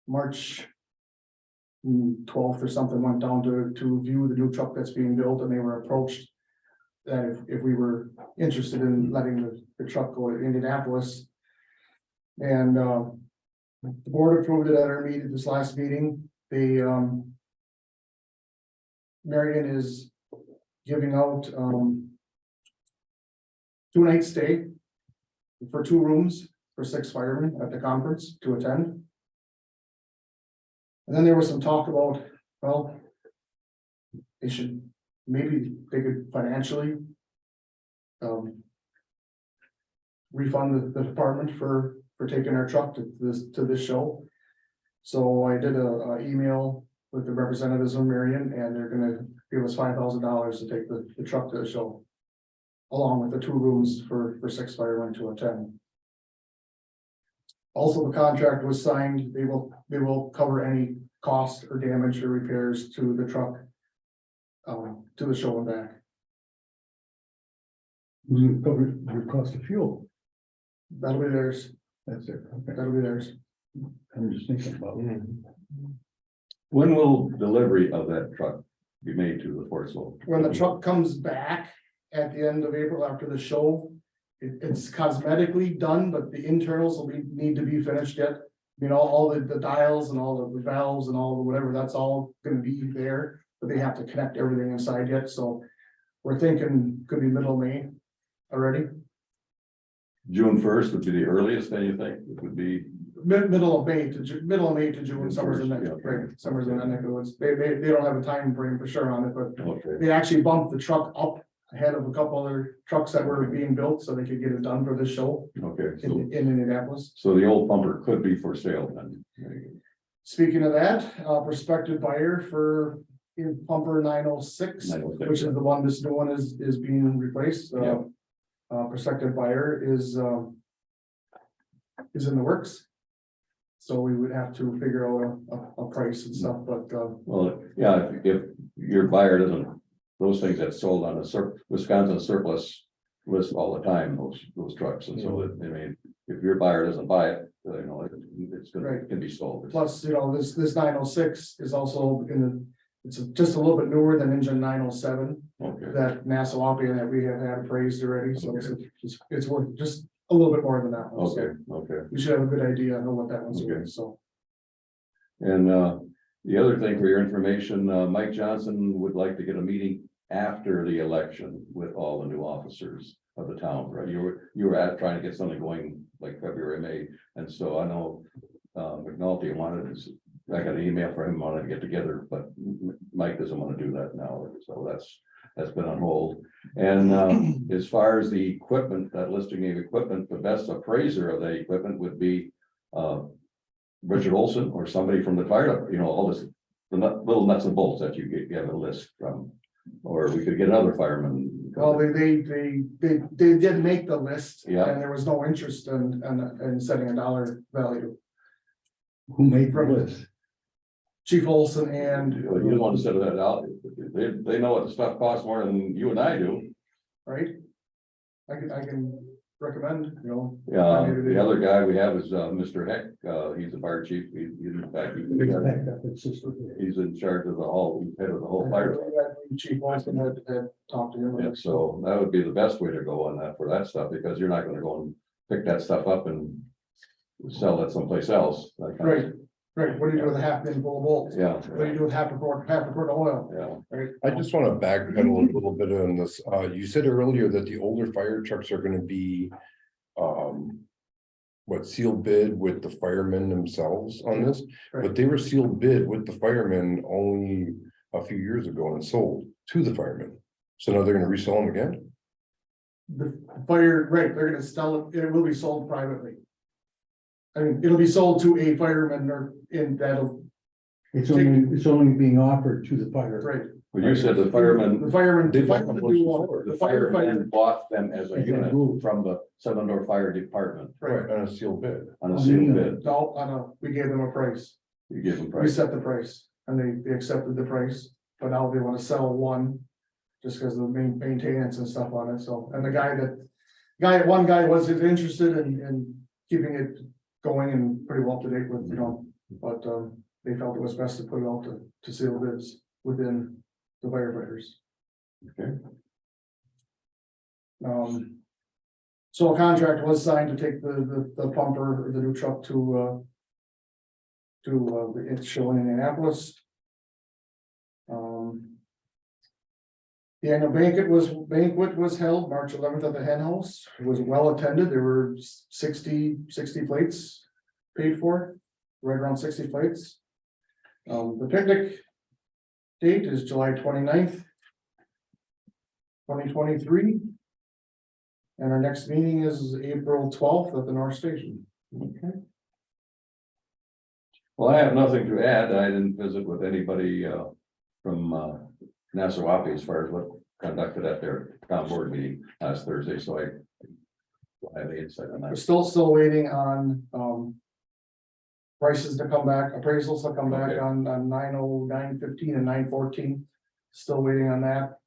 March 12th or something went down to view the new truck that's being built, and they were approached that if we were interested in letting the truck go to Indianapolis. And the board approved it at our meeting, this last meeting. Marion is giving out 2-night stay for 2 rooms for 6 firemen at the conference to attend. And then there was some talk about, well, maybe they could financially refund the department for taking our truck to this show. So I did a email with the representatives of Marion, and they're gonna give us $5,000 to take the truck to the show, along with the 2 rooms for 6 firemen to attend. Also, the contract was signed. They will cover any cost or damage or repairs to the truck to the show and back. Will it cover your cost of fuel? That'll be theirs. That's it. Okay. That'll be theirs. I'm just thinking about. When will delivery of that truck be made to the Forestville? When the truck comes back at the end of April after the show, it's cosmetically done, but the internals will need to be finished yet. You know, all the dials and all the valves and all the whatever, that's all gonna be there, but they have to connect everything inside yet, so we're thinking could be middle of May already. June 1st would be the earliest, then you think it would be? Middle of May to June, summer's in that, Yeah. right, summer's in that neck of the woods. They don't have a time frame for sure on it, but Okay, they actually bumped the truck up ahead of a couple other trucks that were being built, so they could get it done for this show okay, in Indianapolis. so the old pumper could be for sale then. Speaking of that, prospective buyer for pumper 906, 906. which is the one this new one is being replaced. Yeah. Prospective buyer is in the works. So we would have to figure out a price and stuff, but Well, yeah, if your buyer doesn't, those things that sold on the Wisconsin surplus list all the time, those trucks, and so I mean, if your buyer doesn't buy it, you know, it's gonna, Right. can be sold. plus, you know, this 906 is also it's just a little bit newer than engine 907. Okay, That Nassau that we have had appraised already, so it's worth just a little bit more than that one. So okay, okay. we should have a good idea, know what that one's Okay. worth, so. And The other thing for your information, Mike Johnson would like to get a meeting after the election with all the new officers of the town, right? You were trying to get something going like February, May, and so I know McNulty wanted to, I got an email for him, wanted to get together, but Mike doesn't want to do that now, so that's been on hold. And as far as the equipment, that listing of equipment, the best appraiser of the equipment would be Richard Olson or somebody from the fire, all this, little nuts and bolts that you have a list from, or we could get another fireman. Well, they did make the list. Yeah. And there was no interest in setting a dollar value. Who made the list? Chief Olson and, You don't want to set that out. They know what the stuff costs more than you and I do. right? I can recommend, Yeah, the other guy we have is Mr. Heck. He's the fire chief. He's in fact, he's in charge of the whole, head of the whole fire. Chief Olson had talked to him. Yeah, so that would be the best way to go on that for that stuff, because you're not gonna go and pick that stuff up and sell it someplace else. that kind of- Right, what do you do with a half bin full of bolts? Yeah, What do you do with half a quart of oil? yeah. Right? I just want to backpedal a little bit on this. You said earlier that the older fire trucks are gonna be. Sealed bid with the firemen themselves on this, but they were sealed bid with the firemen only a few years ago and sold to the firemen. So now they're gonna resell them again? The fire, right, they're gonna sell it, it will be sold privately. I mean, it'll be sold to a fireman or in that'll, It's only being offered to the fire. right. Well, you said the firemen, The fireman, They the bought fireman them do before. want, the the firefighter, firemen bought them as a As a unit group. from the Southern Door Fire Department right, On a sealed bid. on a sealed bid. no, we gave them a price. You give them We price. set the price and they accepted the price, but now they wanna sell one. Just because of the maintenance and stuff on it, so, and one guy was interested in keeping it going and pretty well up to date with, but, they felt it was best to put it out to seal bids within the firefighters. Okay. So a contract was signed to take the pumper, or the new truck to it's showing in Indianapolis. The annual banquet was held March 11th at the Hen House. It was well attended. There were 60 plates paid for, right around 60 plates. The picnic date is July 29th, 2023. And our next meeting is April 12th at the North Station. Okay. Well, I have nothing to add. I didn't visit with anybody from Nassau as far as what conducted at their town board meeting last Thursday, so I don't have any insight on We're that. still waiting on prices to come back, appraisals to come back Okay. on 9/15 and 9/14. Still waiting on that.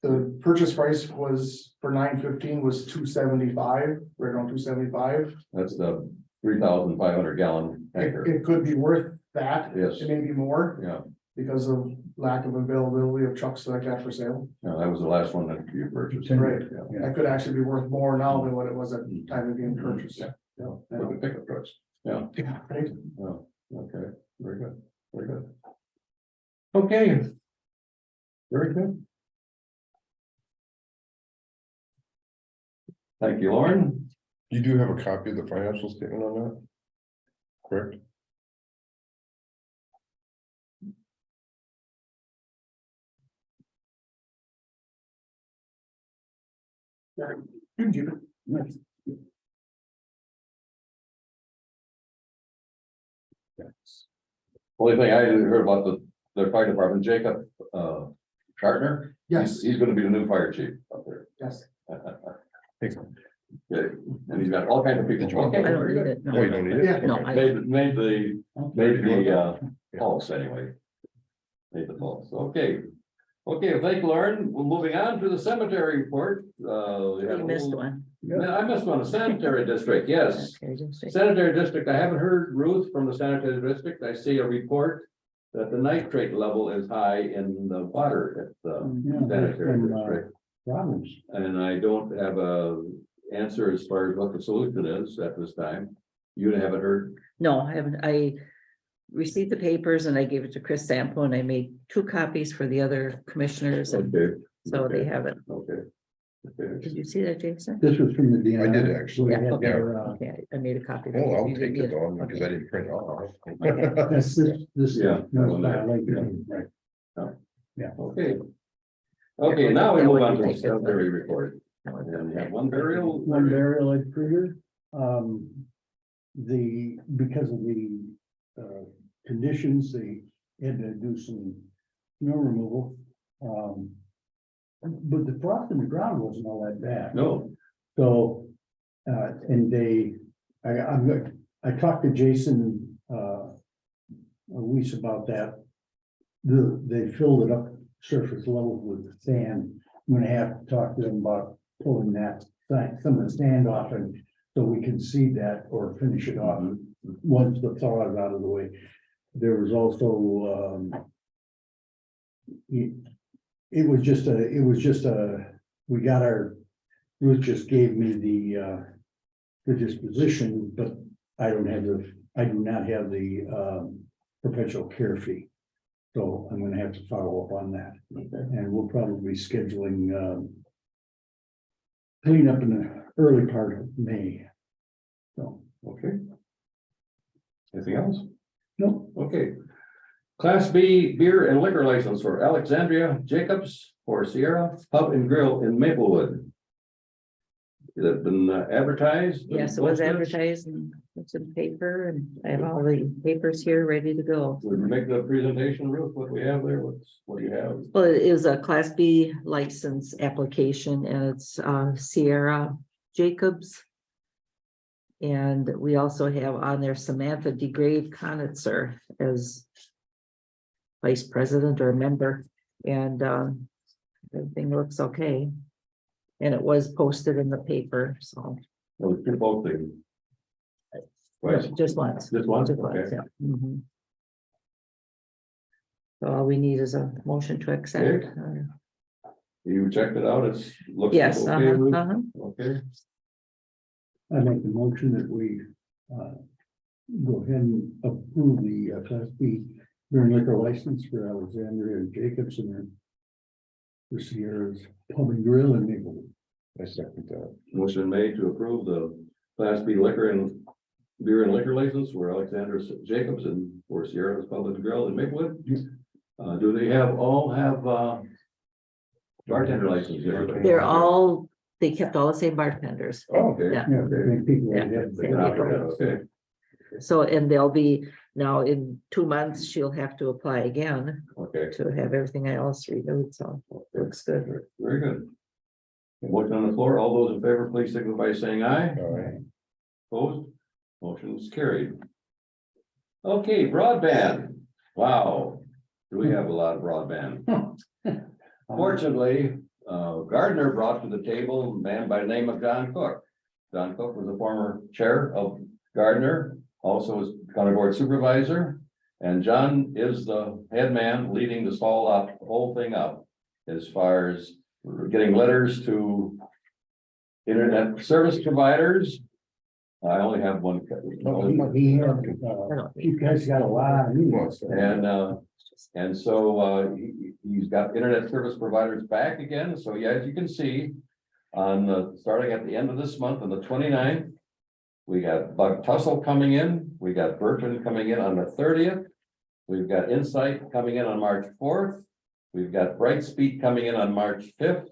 The purchase price was for 9/15 was $275, right around $275. That's the 3,500 gallon tanker. It could be worth that. Yes. It may be more Yeah, because of lack of availability of trucks like that for sale. no, that was the last one that you purchased. Right. Yeah. That could actually be worth more now than what it was at the time of being purchased. Yeah. Yeah. With the pickup trucks. Yeah, Yeah, right. oh, okay, very good, very good. Okay. Very good. Thank you, Lauren. You do have a copy of the financial statement on that? Correct? You can keep it. Nice. Only thing I heard about the fire department, Jacob, Chartner. Yes, He's gonna be the new fire chief up there. yes. Good. And he's got all kinds of people. Did you want Okay, I don't very read good. it. Oh, No. you don't need it? Yeah. No, Okay. I- Made the pulse anyway. Made the pulse, okay. Okay, thank you, Lauren. We're moving on to the cemetery report. We have You a missed little- one. Yeah, I missed one, the sanitary district, yes. Okay, just say- Sanitary district, I haven't heard Ruth from the sanitary district. I see a report that the nitrate level is high in the water at the sanitary district. Problems. And I don't have a answer as far as what the solution is at this time. You haven't heard? No, I haven't. received the papers and I gave it to Chris Sample and I made 2 copies for the other commissioners and Okay. so they have it. Okay. Okay. Did you see that, Jason? This was from the DNR. I did actually. We had Okay, their, okay, I made a copy. Oh, I'll You take didn't it on get because I didn't print it off. Okay. That's this. Yeah. No, I like that, right. Okay. Okay, now we move on to the cemetery report. And we have one burial. One burial at Krieger. Because of the conditions, they had to do some snow removal. But the frost in the ground wasn't all that bad. No, So, and I talked to Jason, a week about that. They filled it up surface level with sand. I'm gonna have to talk to them about pulling that, some of the sand off and so we can see that or finish it off once the thaw is out of the way. There was also, it was just a, we got Ruth just gave me the disposition, but I do not have the perpetual care fee. So I'm gonna have to follow up on that. And we'll probably be scheduling cleanup in the early part of May. So, okay. Anything else? no, Okay. Class B beer and liquor license for Alexandria Jacobs for Sierra Pub and Grill in Maplewood. It has been advertised. Yes, it was advertised and it's in paper and I have all the papers here ready to go. Would you make the presentation, Ruth, what we have there? What do you have? Well, it is a Class B license application and it's Sierra Jacobs. And we also have on there Samantha DeGrave Conitzer as vice president or member, and everything looks okay. And it was posted in the paper, so Well, it's both things. Twice. just once. Just once, Just once, okay. yeah. Mhm. So all we need is a motion to accept. Okay. You checked it out, it's looks. Yes, okay, Ruth? uh-huh. Okay, I make the motion that we go ahead and approve the Class B beer and liquor license for Alexandria Jacobs and then for Sierra's Pub and Grill in Maplewood. I second that. motion made to approve the Class B liquor and beer and liquor license for Alexander Jacobs and for Sierra's Pub and Grill in Maplewood. Do they all have bartender license? They kept all the same bartenders. Oh, okay. Yeah. Yeah, I think people Yeah. like that. They can operate, okay, So, and they'll be, now in 2 months, she'll have to apply again okay, to have everything else renewed, so looks good. very good. Motion on the floor, all those in favor, please signify by saying aye. All right. Opposed? Motion is carried. Okay, broadband. Wow, do we have a lot of broadband? Fortunately, Gardner brought to the table a man by the name of John Cook. John Cook was the former chair of Gardner, also was county board supervisor. And John is the head man leading this whole thing up as far as getting letters to internet service providers. I only have one. You guys got a lot of emails. And so he's got internet service providers back again. So yeah, as you can see, starting at the end of this month on the 29th, we got Bug Tussle coming in. We got Burton coming in on the 30th. We've got Insight coming in on March 4th. We've got Brightspeed coming in on March 5th.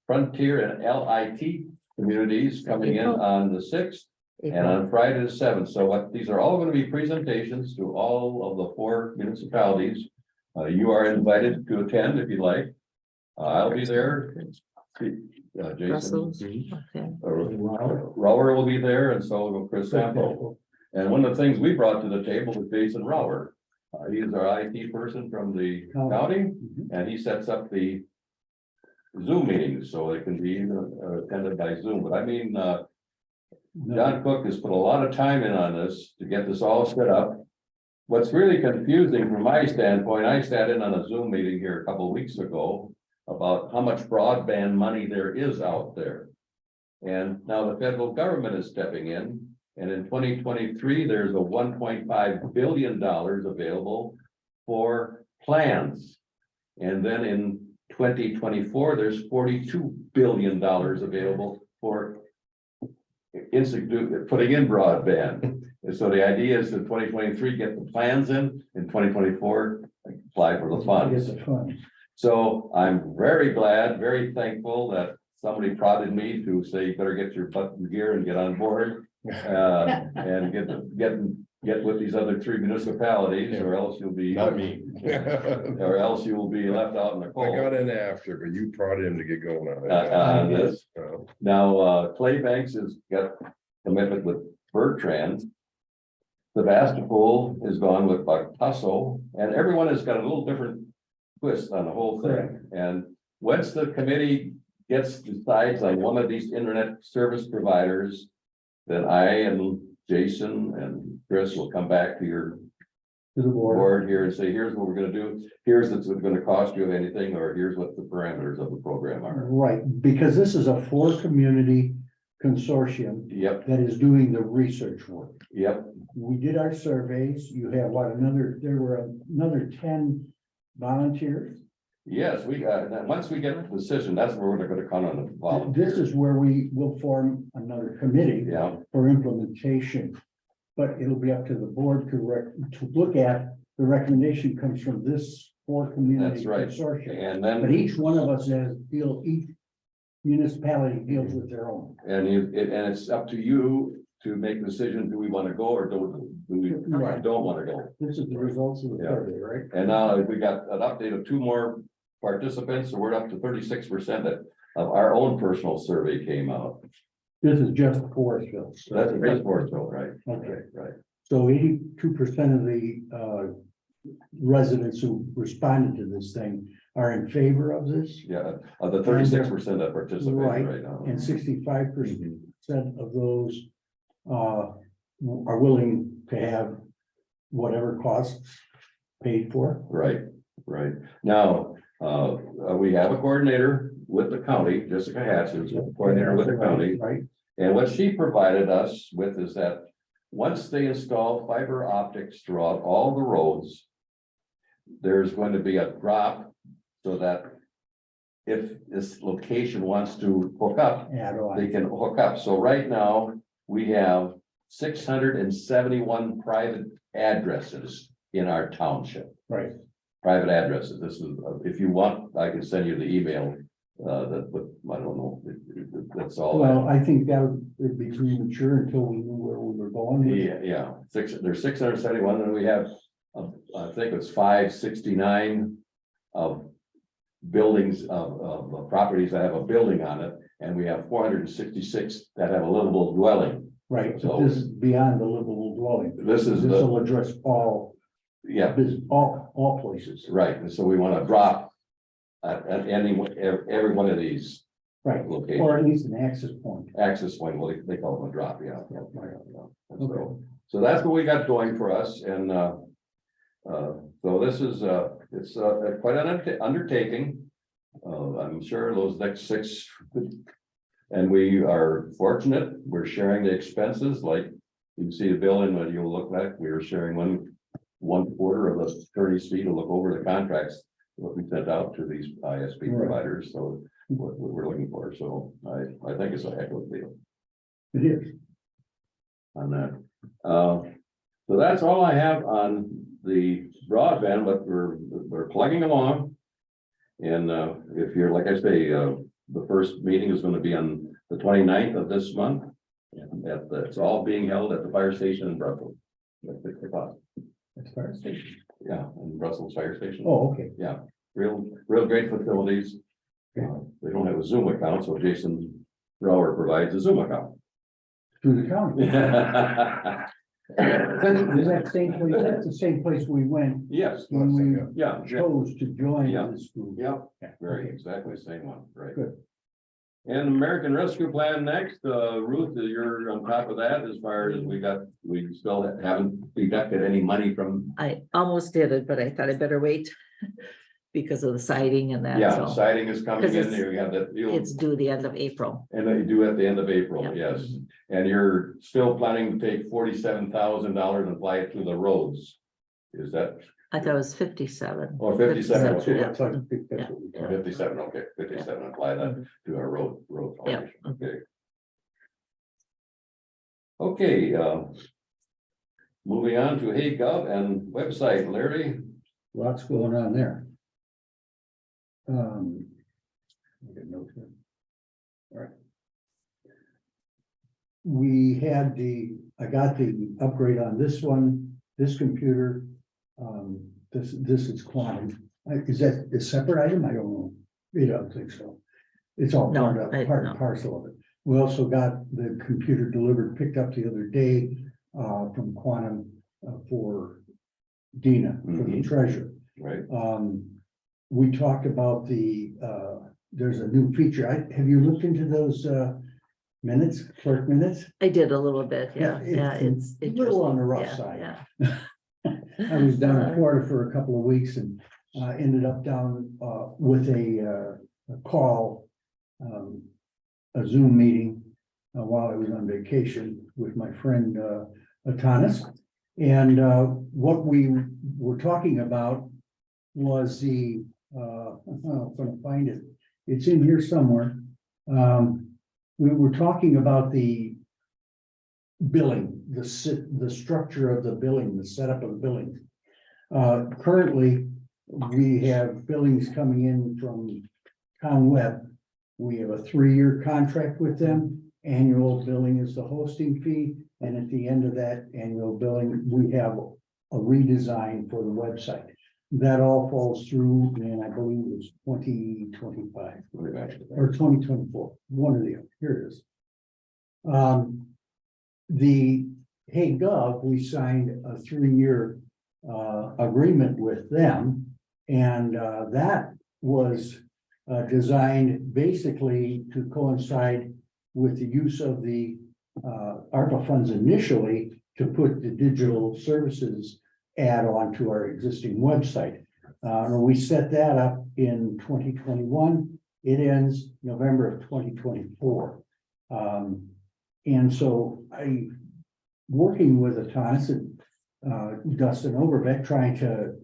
Frontier and LIT communities coming in on the 6th. And on Friday the 7th. So these are all going to be presentations to all of the 4 municipalities. You are invited to attend if you'd like. I'll be there. Jason. Brussels, okay. Rower will be there, and so will Chris Sample. And one of the things we brought to the table was Jason Rower. He is our IT person from the county, and he sets up the Zoom meetings, so they can be attended by Zoom. But I mean, John Cook has put a lot of time in on this to get this all set up. What's really confusing from my standpoint, I sat in on a Zoom meeting here a couple of weeks ago about how much broadband money there is out there. And now the federal government is stepping in And in 2023, there's a $1.5 billion available for plans. And then in 2024, there's $42 billion available for putting in broadband. And so the idea is in 2023, get the plans in 2024, apply for the Get funds. the funds. So I'm very glad, very thankful that somebody prodded me to say, you better get your butt in gear and get on board. And get with these other 3 municipalities, or else you'll be. Not me. Or else you will be left out in the I cold. got in after, but you prodded him to get going on it. This. Now, Clay Banks has got commitment with Bertrand. Sebastopol is gone with Tussle, and everyone has got a little different twist on the whole thing. And once the committee decides on one of these internet service providers, then I and Jason and Chris will come back to your To the board. board here and say, here's what we're gonna do. Here's what's gonna cost you anything, or here's what the parameters of the program are. Right, because this is a 4-community consortium Yep, that is doing the research work. yep, We did our surveys. You have there were another 10 volunteers. yes, once we get the decision, that's where we're gonna count on the volunteers. This is where we will form another committee Yeah, for implementation. But it'll be up to the board to look at, the recommendation comes from this 4-community That's right. consortium. and But then, each one of us each municipality deals with their own. and it's up to you to make the decision, do we wanna go or do we Right. don't wanna go? This is the results of the Yeah. survey, right? And now we got an update of 2 more participants, so we're up to 36% of our own personal survey came out. This is just Forestville. So that's a great sport, though, right? Okay. Right. So 82% of the residents who responded to this thing are in favor of this, Yeah, of the 36% that participated Right. right now. and 65% of those are willing to have whatever costs paid for. Right, right. Now, we have a coordinator with the county, Jessica Hatch, who's a coordinator with the county. Right, And what she provided us with is that once they install fiber optics throughout all the roads, there's going to be a drop so that if this location wants to hook up, add they on, can hook up. So right now, we have 671 private addresses in our township. right. Private addresses. This is, if you want, I can send you the email. I don't know. That's all. Well, I think that would be premature until we knew where we were going. Yeah, there's 671, and we have, I think it's 569 of buildings of properties that have a building on it, and we have 466 that have a livable dwelling. Right, So- but this is beyond the livable dwelling. This is This the, will address all yeah, all places. right, and so we want to drop at every one of these Right, locations. or at least an access point. Access point, well, they call them a drop, yeah. Right. And So that's what we got going for us, and so this is it's quite an undertaking. I'm sure those next 6, and we are fortunate, we're sharing the expenses, like you can see the bill in when you look back, we are sharing one quarter of the attorney's fee to look over the contracts what we sent out to these ISP Right. providers, so what we're looking for, so I think it's a heck of a deal It is. on that. So that's all I have on the broadband, but we're plugging along. And if you're, like I say, the first meeting is gonna be on the 29th of this month. And it's all being held at the fire station in Brussels. At 6 o'clock. As far as station. Yeah, in Brussels Fire Station. Oh, okay. Yeah, real great facilities. They don't have a Zoom account, so Jason Brower provides a Zoom account. Through the county. Is that same place, that's the same place we went Yes, when we yeah, chose to join Yeah. this group. yeah, Yeah, very okay. exactly the same one, right? Good. And American Rescue Plan next, Ruth, you're on top of that as far as we still haven't deducted any money from, I almost did it, but I thought I'd better wait. because of the siding and that, Yeah, so siding is coming 'Cause in it's- there, you have that, it's due the end of April. and then you do at the end of April, Yeah. yes. And you're still planning to take $47,000 and apply it to the roads. Is that, I thought it was 57. or 57, okay. Yeah. That's what I think that's what we Or got. 57, okay, 57, apply that to our road. Yeah. foundation, Okay. Okay, moving on to HeyGov and website, Larry. Lots going on there. I got notes here. All right. We had I got the upgrade on this one, this computer. This is quantum. Is that a separate item? I don't know. I don't think so. It's all No, part no. and parcel of it. We also got the computer delivered, picked up the other day, from Quantum, for Dina, for the Mhm. treasurer. Right, We talked about there's a new feature. Have you looked into those, minutes, clerk minutes? I did a little bit, yeah, It's it's a little on the rough interesting, side. yeah, I was down in Florida for a couple of weeks and ended up down with a call, a Zoom meeting while I was on vacation with my friend Atanas. And what we were talking about was I'm gonna find it. It's in here somewhere. We were talking about the billing, the structure of the billing, the setup of the billing. Currently, we have billings coming in from Town Web. We have a 3-year contract with them. Annual billing is the hosting fee, and at the end of that annual billing, we have a redesign for the website. That all falls through, and I believe it was 2025 or 2024, one or the other. Here it is. The HeyGov, we signed a 3-year agreement with them, and that was designed basically to coincide with the use of the ARPA funds initially to put the digital services add on to our existing website. We set that up in 2021. It ends November of 2024. And so working with Atanas and Dustin Overbeck, trying to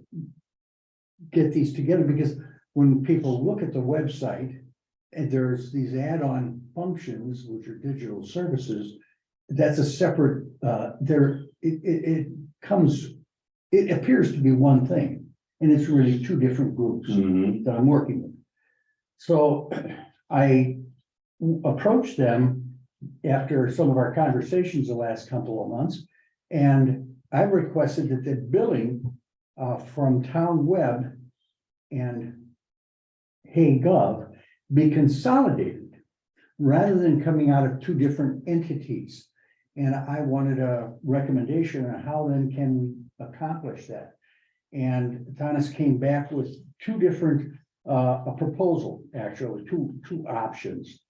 get these together, because when people look at the website and there's these add-on functions, which are digital services, that's a separate, it appears to be one thing, and it's really two different groups Mhm. that I'm working with. So I approached them after some of our conversations the last couple of months, and I requested that the billing from Town Web and HeyGov be consolidated rather than coming out of two different entities. And I wanted a recommendation on how then can we accomplish that. And Thomas came back with two different, a proposal, actually, two options.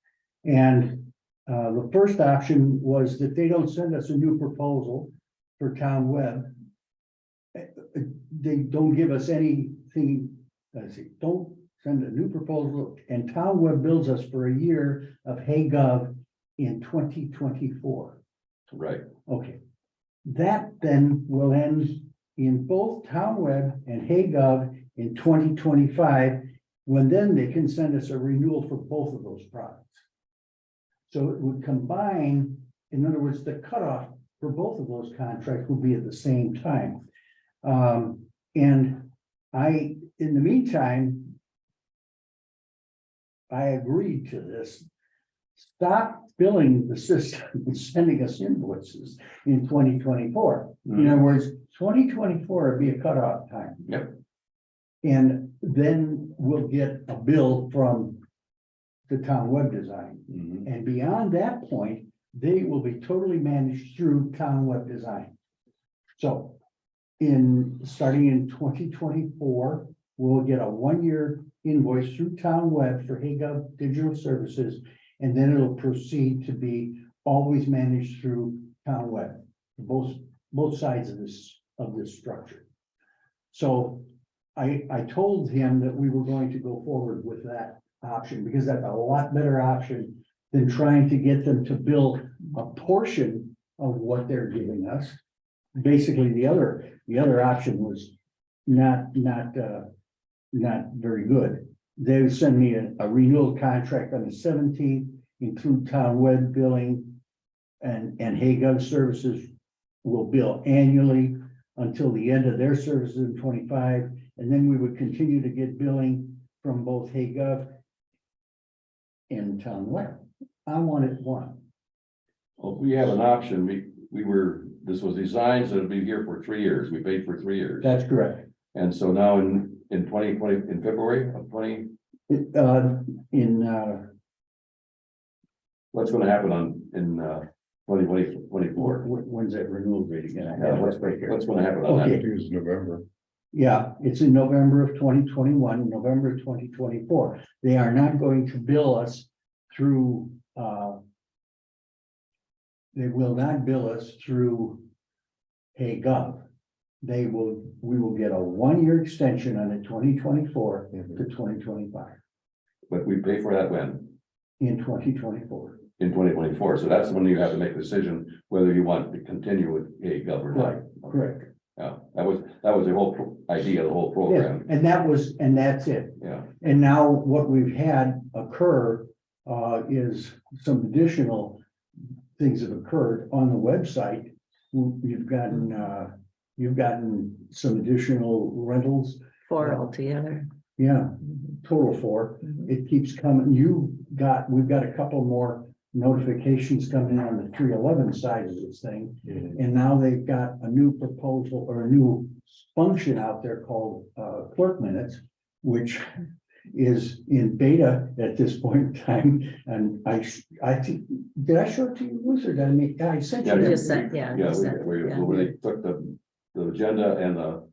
And the first option was that they don't send us a new proposal for Town Web. They don't give us anything, don't send a new proposal, and Town Web bills us for a year of HeyGov in 2024. Right, Okay, that then will end in both Town Web and HeyGov in 2025, when then they can send us a renewal for both of those products. So it would combine, in other words, the cutoff for both of those contracts would be at the same time. And in the meantime, I agreed to this. Stop billing the system and sending us invoices in 2024. In other words, 2024 would be a cutoff time. Yep. And then we'll get a bill from the Town Web Design. Mhm. And beyond that point, they will be totally managed through Town Web Design. So starting in 2024, we'll get a 1-year invoice through Town Web for HeyGov Digital Services, and then it'll proceed to be always managed through Town Web, both sides of this structure. So I told him that we were going to go forward with that option, because that's a lot better option than trying to get them to bill a portion of what they're giving us. Basically, the other option was not very good. They would send me a renewal contract on the 17th, include town web billing, and HayGov services will bill annually until the end of their services in 25, and then we would continue to get billing from both HayGov and town web. I wanted one. Well, we have an option. This was designed so it'd be here for 3 years. We paid for 3 years. That's correct. And so now in 2020, in February of 20, what's gonna happen in 2024? When's that renewal date again? I Yeah, have it right here. what's gonna happen on I that? think it was November. Yeah, it's in November of 2021, November of 2024. They are not going to bill us through, they will not bill us through HayGov. We will get a 1-year extension on the 2024 to 2025 But we pay for that when? in 2024. In 2024. So that's when you have to make a decision whether you want to continue with a government. Correct. Yeah, that was the whole idea of the whole Yeah, program. and that's it. Yeah. And now what we've had occur is some additional things have occurred on the website. You've gotten some additional rentals. 4 altogether. Yeah, total 4. It keeps coming. We've got a couple more notifications coming on the 311 side of this thing. And now they've got a new proposal or a new function out there called clerk minutes, which is in beta at this point in time. And I think, did I show it to you, Bruce, or did I sent you? You that? just sent, yeah. you sent, yeah. Where they took the agenda and the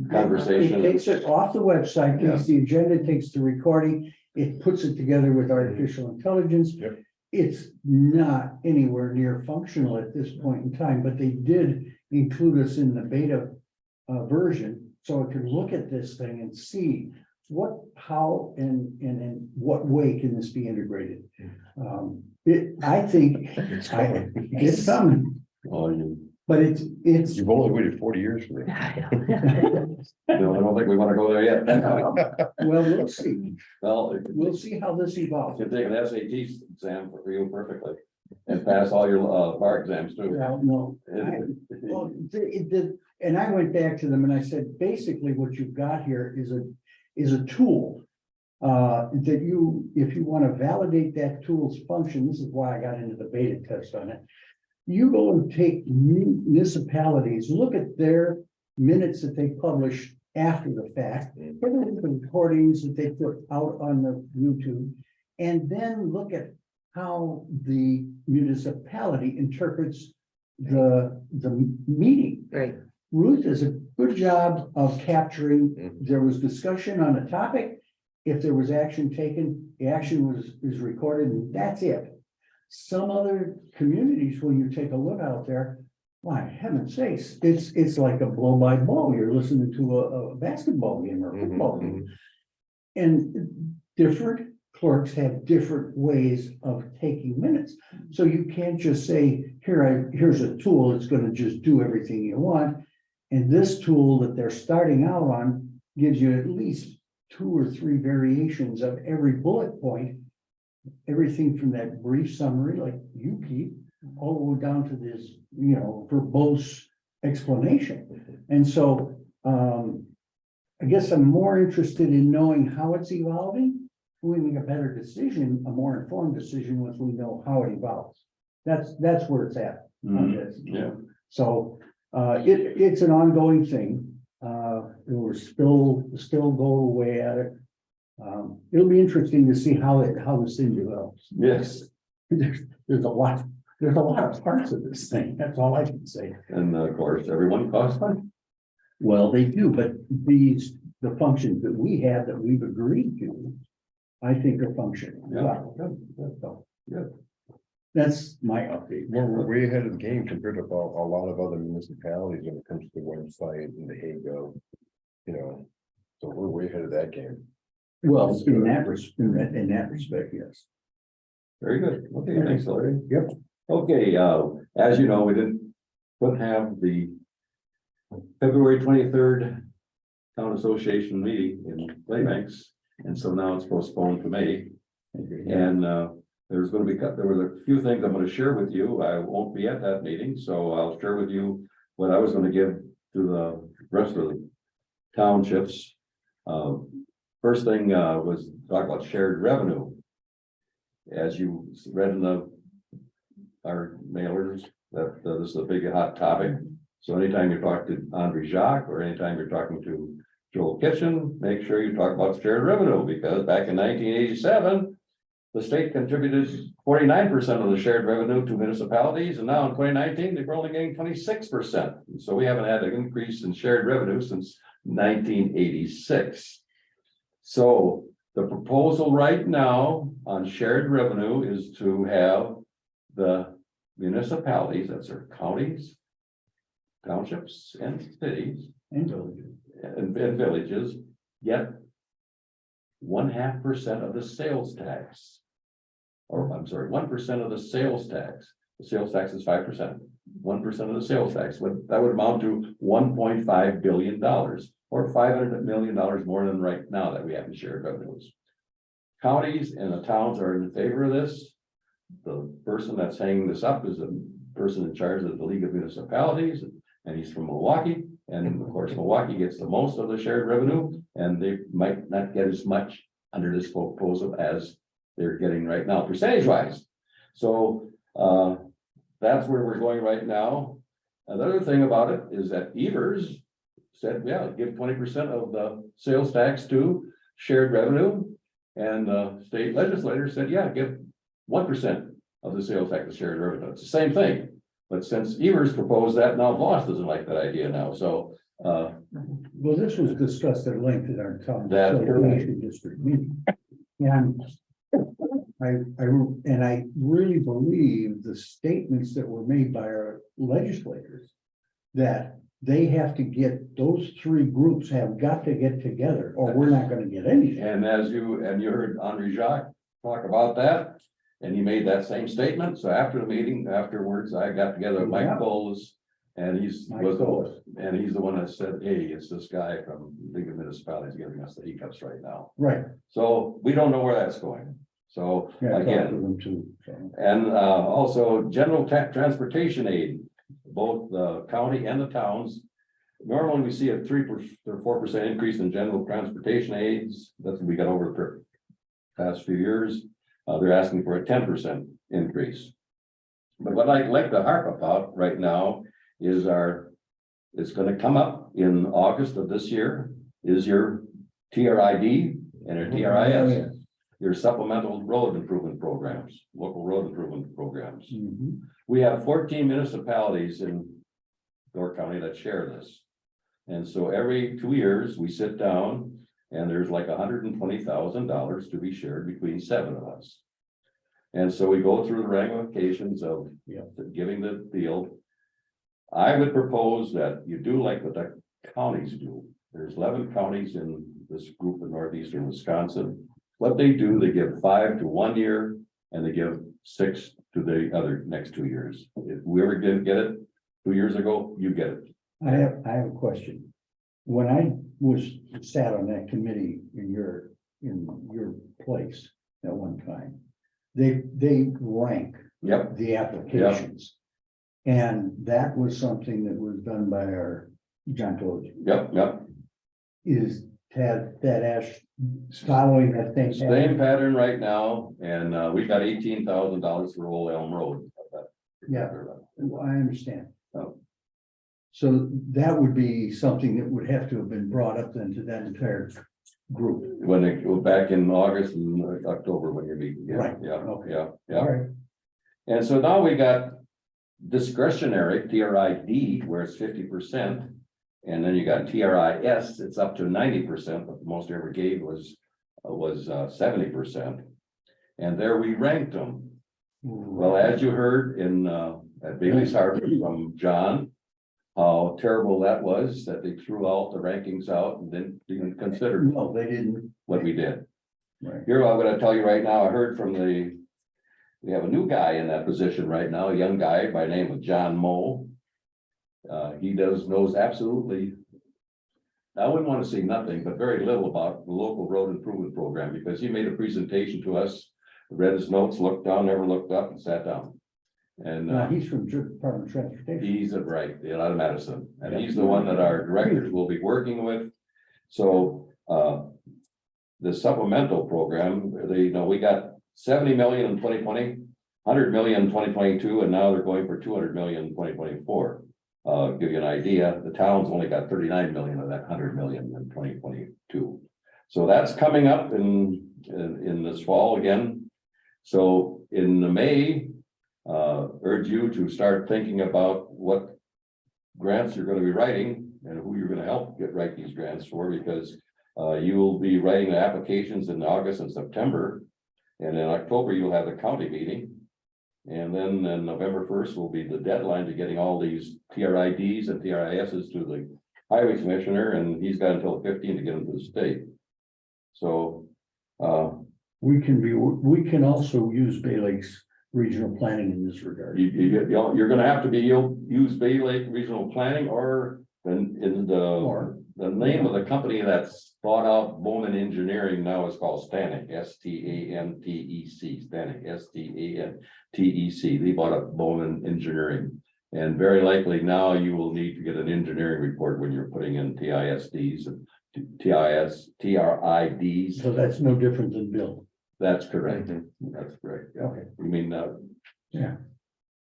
conversation. It takes it off the website, takes the agenda, takes the recording, it puts it together with artificial intelligence. Yep. It's not anywhere near functional at this point in time, but they did include us in the beta version, so I could look at this thing and see how and in what way can this be integrated. I think it's coming, but it's You've only waited 40 years for it. No, I don't think we want to go there yet. well, we'll see. Well, We'll see how this evolves. you can take an SAT exam for you perfectly and pass all your bar exams too. Well, no. Well, and I went back to them and I said, basically what you've got here is a tool. That if you want to validate that tool's function, this is why I got into the beta test on it. You go and take municipalities, look at their minutes that they publish after the fact, look at the recordings that they put out on the YouTube, and then look at how the municipality interprets the meeting. Right. Ruth does a good job of capturing, there was discussion on a topic. If there was action taken, the action is recorded and that's it. Some other communities, when you take a look out there, why heaven's sakes, it's like a blow by blow. You're listening to a basketball game or a football game. And different clerks have different ways of taking minutes. So you can't just say, here's a tool, it's gonna just do everything you want. And this tool that they're starting out on gives you at least 2 or 3 variations of every bullet point. Everything from that brief summary like you keep, all the way down to this, verbose explanation. And so I guess I'm more interested in knowing how it's evolving. We make a better decision, a more informed decision once we know how it evolves. That's where it's at on this. Yeah. So it's an ongoing thing. We're still go away at it. It'll be interesting to see how this thing develops. Yes, There's a lot of parts of this thing. That's all I can say. and of course, everyone costs money. Well, they do, but the functions that we have that we've agreed to, I think are functioning. Yeah. Well, so, that's my update. We're way ahead of the game compared to a lot of other municipalities when it comes to the website and the HayGov, So we're way ahead of that game. Well, in that respect, yes. Very good. Okay, thanks, Larry. Yep. Okay, as you know, we couldn't have the February 23rd Town Association meeting in Playbanks, and so now it's postponed to May. And there were a few things I'm gonna share with you. I won't be at that meeting, so I'll share with you what I was gonna give to the rest of the townships. First thing was talk about shared revenue. As you read in our mailers, that this is a big hot topic. So anytime you talk to Andre Jacques, or anytime you're talking to Joel Kitchen, make sure you talk about shared revenue, because back in 1987, the state contributed 49% of the shared revenue to municipalities, and now in 2019, they're only getting 26%. So we haven't had an increase in shared revenue since 1986. So the proposal right now on shared revenue is to have the municipalities, that's our counties, townships and cities And villages. and villages, get 0.5% of the sales tax. Or I'm sorry, 1% of the sales tax. The sales tax is 5%. 1% of the sales tax, that would amount to $1.5 billion, or $500 million more than right now that we have in shared revenues. Counties and the towns are in favor of this. The person that's hanging this up is the person in charge of the League of Municipalities, and he's from Milwaukee. And of course, Milwaukee gets the most of the shared revenue, and they might not get as much under this proposal as they're getting right now, percentage wise. So that's where we're going right now. Another thing about it is that Evers said, yeah, give 20% of the sales tax to shared revenue. And the state legislator said, yeah, give 1% of the sales tax to shared revenue. It's the same thing. But since Evers proposed that, now Voss doesn't like that idea now. So Well, this was discussed at length in our town. That's correct. District meeting. And I really believe the statements that were made by our legislators, that they have to get, those three groups have got to get together, or we're not gonna get anything. and you heard Andre Jacques talk about that, and he made that same statement. So after the meeting, afterwards, I got together with Mike Yeah. Bowles, and he's Mike was Bowles. and he's the one that said, hey, it's this guy from League of Municipalities giving us the hiccups right now. Right. So we don't know where that's going. So Yeah, I talked again, to them too, so. and also general transportation aid, both the county and the towns. Normally, we see a 3% or 4% increase in general transportation aids. That's what we got over the past few years. They're asking for a 10% increase. But what I'd like to harp about right now is it's going to come up in August of this year, is your TRID and your TRIS. Your supplemental road improvement programs, local road improvement programs. Mhm. We have 14 municipalities in Door County that share this. And so every 2 years, we sit down and there's like $120,000 to be shared between 7 of us. And so we go through the ramifications of giving the deal. I would propose that you do like what the counties do. There's 11 counties in this group in northeastern Wisconsin. What they do, they give 5 to 1 year, and they give 6 to the other next 2 years. If whoever didn't get it 2 years ago, you get it. I have a question. When I sat on that committee in your place at one time, they rank Yep, the applications. And that was something that was done by our John George, yep. is that Ash following that thing. Same pattern right now, and we got $18,000 for Old Elm Road. Yeah. I understand. Oh. So that would be something that would have to have been brought up then to that entire group. When they go back in August and October when you're meeting. Yeah, Right, Yeah, okay. yeah. All right. And so now we got discretionary TRID where it's 50%. And then you got TRIS, it's up to 90%, but the most I ever gave was 70%. And there we ranked them. Well, as you heard in at Bailey's Harbor from John, how terrible that was, that they threw out the rankings out and didn't even consider No, they didn't. what we did. Right. Here, I'm gonna tell you right now, I heard from we have a new guy in that position right now, a young guy by the name of John Moe. He knows absolutely. I wouldn't want to say nothing, but very little about the local road improvement program, because he made a presentation to us, read his notes, looked down, never looked up and sat down. And Now, he's from Department of Transportation. he's out of Madison, and he's the one that our directors will be working with. So, the supplemental program, we got 70 million in 2020, 100 million in 2022, and now they're going for 200 million in 2024. Give you an idea, the town's only got 39 million of that 100 million in 2022. So that's coming up in this fall again. So in the May, urge you to start thinking about what grants you're going to be writing and who you're going to help write these grants for, because you will be writing the applications in August and September, and in October you'll have the county meeting, and then November 1st will be the deadline to getting all these TRIDs and TRISs to the highway commissioner, and he's got until the 15th to get them to the state. So We can also use Bay Lake's regional planning in this regard. you're gonna have to use Bay Lake Regional Planning, or the name of the company that's bought out Bowman Engineering now is called Stanick, STANTEC, Stanick, STANTEC. They bought up Bowman Engineering. And very likely now you will need to get an engineering report when you're putting in TISDs and TRIDs. So that's no different than Bill. That's correct. That's correct. Yeah. Okay. You mean, Yeah.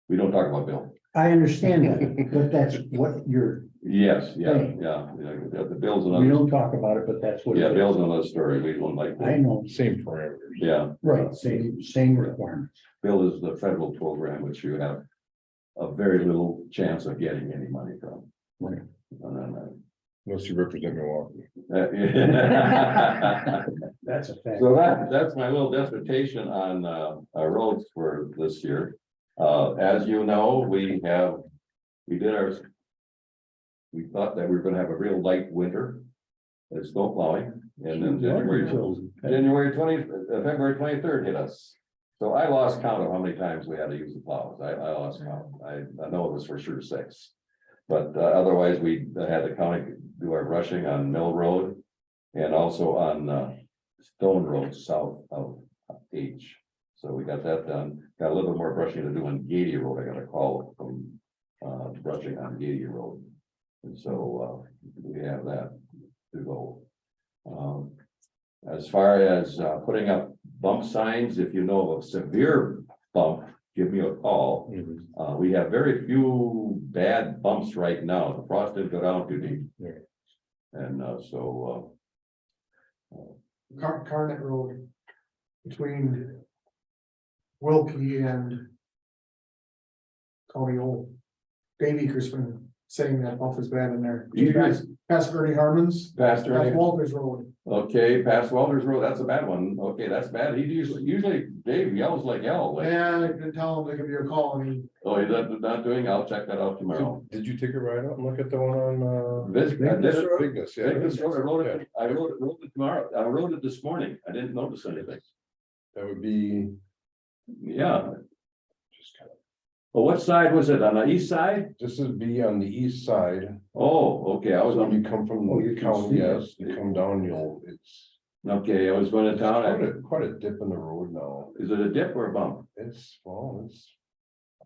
we don't talk about Bill. I understand that, but that's what you're, Yes, yeah, Right. yeah. The Bill's we another, don't talk about it, but that's what. it yeah, is. Bill's another story. We don't like. I know, Same parameters. Yeah, right, same requirements. Bill is the federal program, which you have a very little chance of getting any money from. Right. And then, Unless you represent Milwaukee. That's a fact. So that's my little dissertation on our roads for this year. As you know, we thought that we were gonna have a real light winter. There's snow plowing, and then February 23rd hit us. So I lost count of how many times we had to use the plows. I lost count. I know it was for sure 6. But otherwise, we had the county do our brushing on Mill Road and also on Stone Road south of H. So we got that done. Got a little bit more brushing to do on Gady Road. I got a call from brushing on Gady Road. And so we have that to go. As far as putting up bump signs, if you know of a severe bump, give me a call. We have very few bad bumps right now. The frost didn't go down too deep. And Carnet Road between Wilkie and County Old. Dave Ekersman saying that bump is bad in there. Past Ernie Harmon's, Pastor, that's Walter's Road. okay, past Welder's Road, that's a bad one. Okay, that's bad. He usually Dave yells like hell. Like, Yeah, I can tell him to give you a call, and he, oh, he's not doing, I'll check that out tomorrow. Did you take it right out and look at the one on, This, I did it. Bigness, yeah. Take this road, I wrote it tomorrow. I wrote it this morning. I didn't notice anything. That would be Yeah. just kind of, Well, what side was it? On the east side? this would be on the east side. Oh, okay, I was So when on, you come from Oh, you the can county, see it. yes, you come down, it's okay, I was going to town. quite a dip in the road now. Is it a dip or a bump? I'm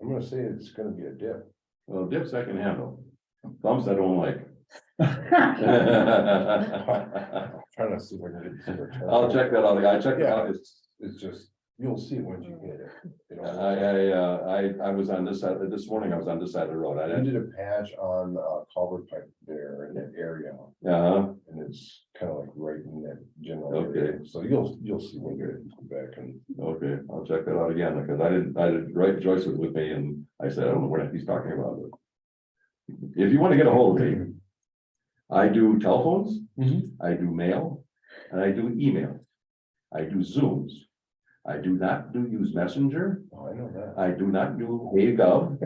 gonna say it's gonna be a dip. Well, dips I can handle. Bumps I don't like. Trying to see if I can get. I'll check that out. I checked it Yeah, out. it's just, you'll see it once you get it. You know? I was on this side, this morning I was on this side of the road. I We didn't, did a patch on culvert pipe there in that area, and it's kind of like right in that general area. Okay. So you'll see when you come back and. okay, I'll check that out again, because I didn't, right, Joyce was with me and I said, I don't know what he's talking about. If you want to get a hold of me, I do telephones, I do mail, and I do email. I do Zooms. I do not use Messenger. Oh, I know that. I do not do HeyGov.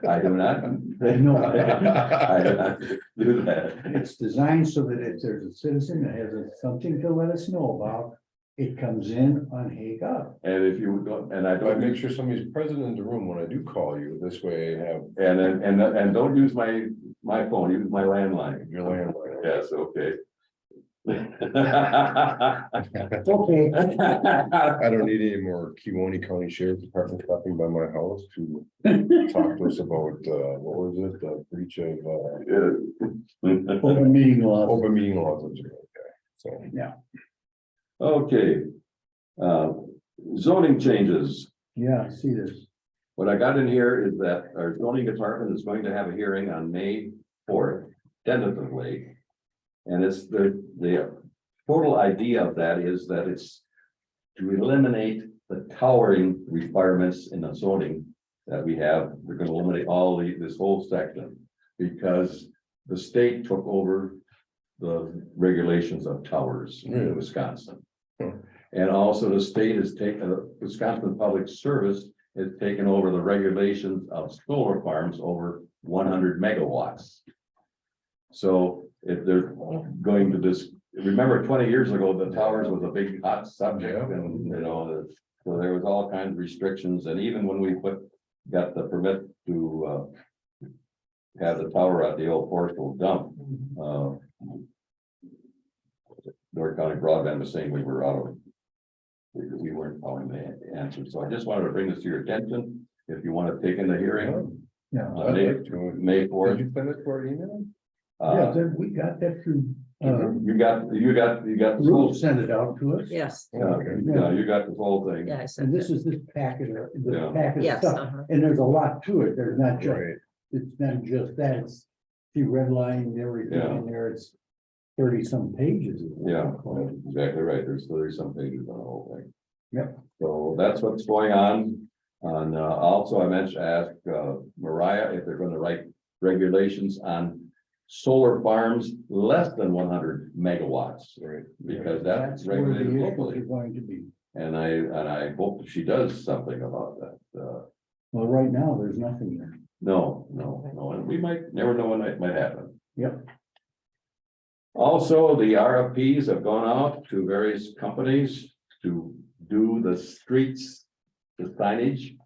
I do not. know. I do not do that. It's designed so that if there's a citizen that has something to let us know about, it comes in on HayGov. And if you don't, and I But I don't make make sure somebody's present in the room when I do call you, this way I have and don't use my phone, use my landline. your landline. Yes, okay. Okay. I don't need any more Kiwanee County Sheriff's Department stopping by my house to talk to us about, what was it, the breach of, Open meeting laws. open meeting laws. Okay, so. Okay. Zoning changes. Yeah, I see this. What I got in here is that our zoning department is going to have a hearing on May 4th, tentatively. And it's the total idea of that is that it's to eliminate the towering requirements in the zoning that we have. We're gonna eliminate this whole section because the state took over the regulations of towers in Wisconsin. And also the state has taken, Wisconsin Public Service has taken over the regulations of solar farms over 100 megawatts. So if they're going to remember 20 years ago, the towers was a big hot subject and, so there was all kinds of restrictions. And even when we got the permit to have the tower at the old Forestville dump, North County Broadband was saying we were out of, we weren't following the answer. So I just wanted to bring this to your attention. If you want to take in the hearing, Yeah. May 4th. Did you send it to our email? Yeah, we got that through, You got the Ruth whole, sent it out to us. Yes, yeah, you got the whole thing. yeah, I said And this that. is this packet, Yeah. the packet Yes, stuff, and there's a lot to it, there's not just, Right. it's not just that, it's. She redlined everything Yeah. in there, it's 30-some pages. Yeah, exactly right. There's 30 some pages on the whole thing. Yep. So that's what's going on. And also I asked Mariah if they're going to write regulations on solar farms less than 100 megawatts. Right. Because That's that's where the regulated issues locally. are going to be. And I hope she does something about that. Well, right now, there's nothing there. No, and we might never know when that might happen. Yep. Also, the RFPs have gone out to various companies to do the streets, the signage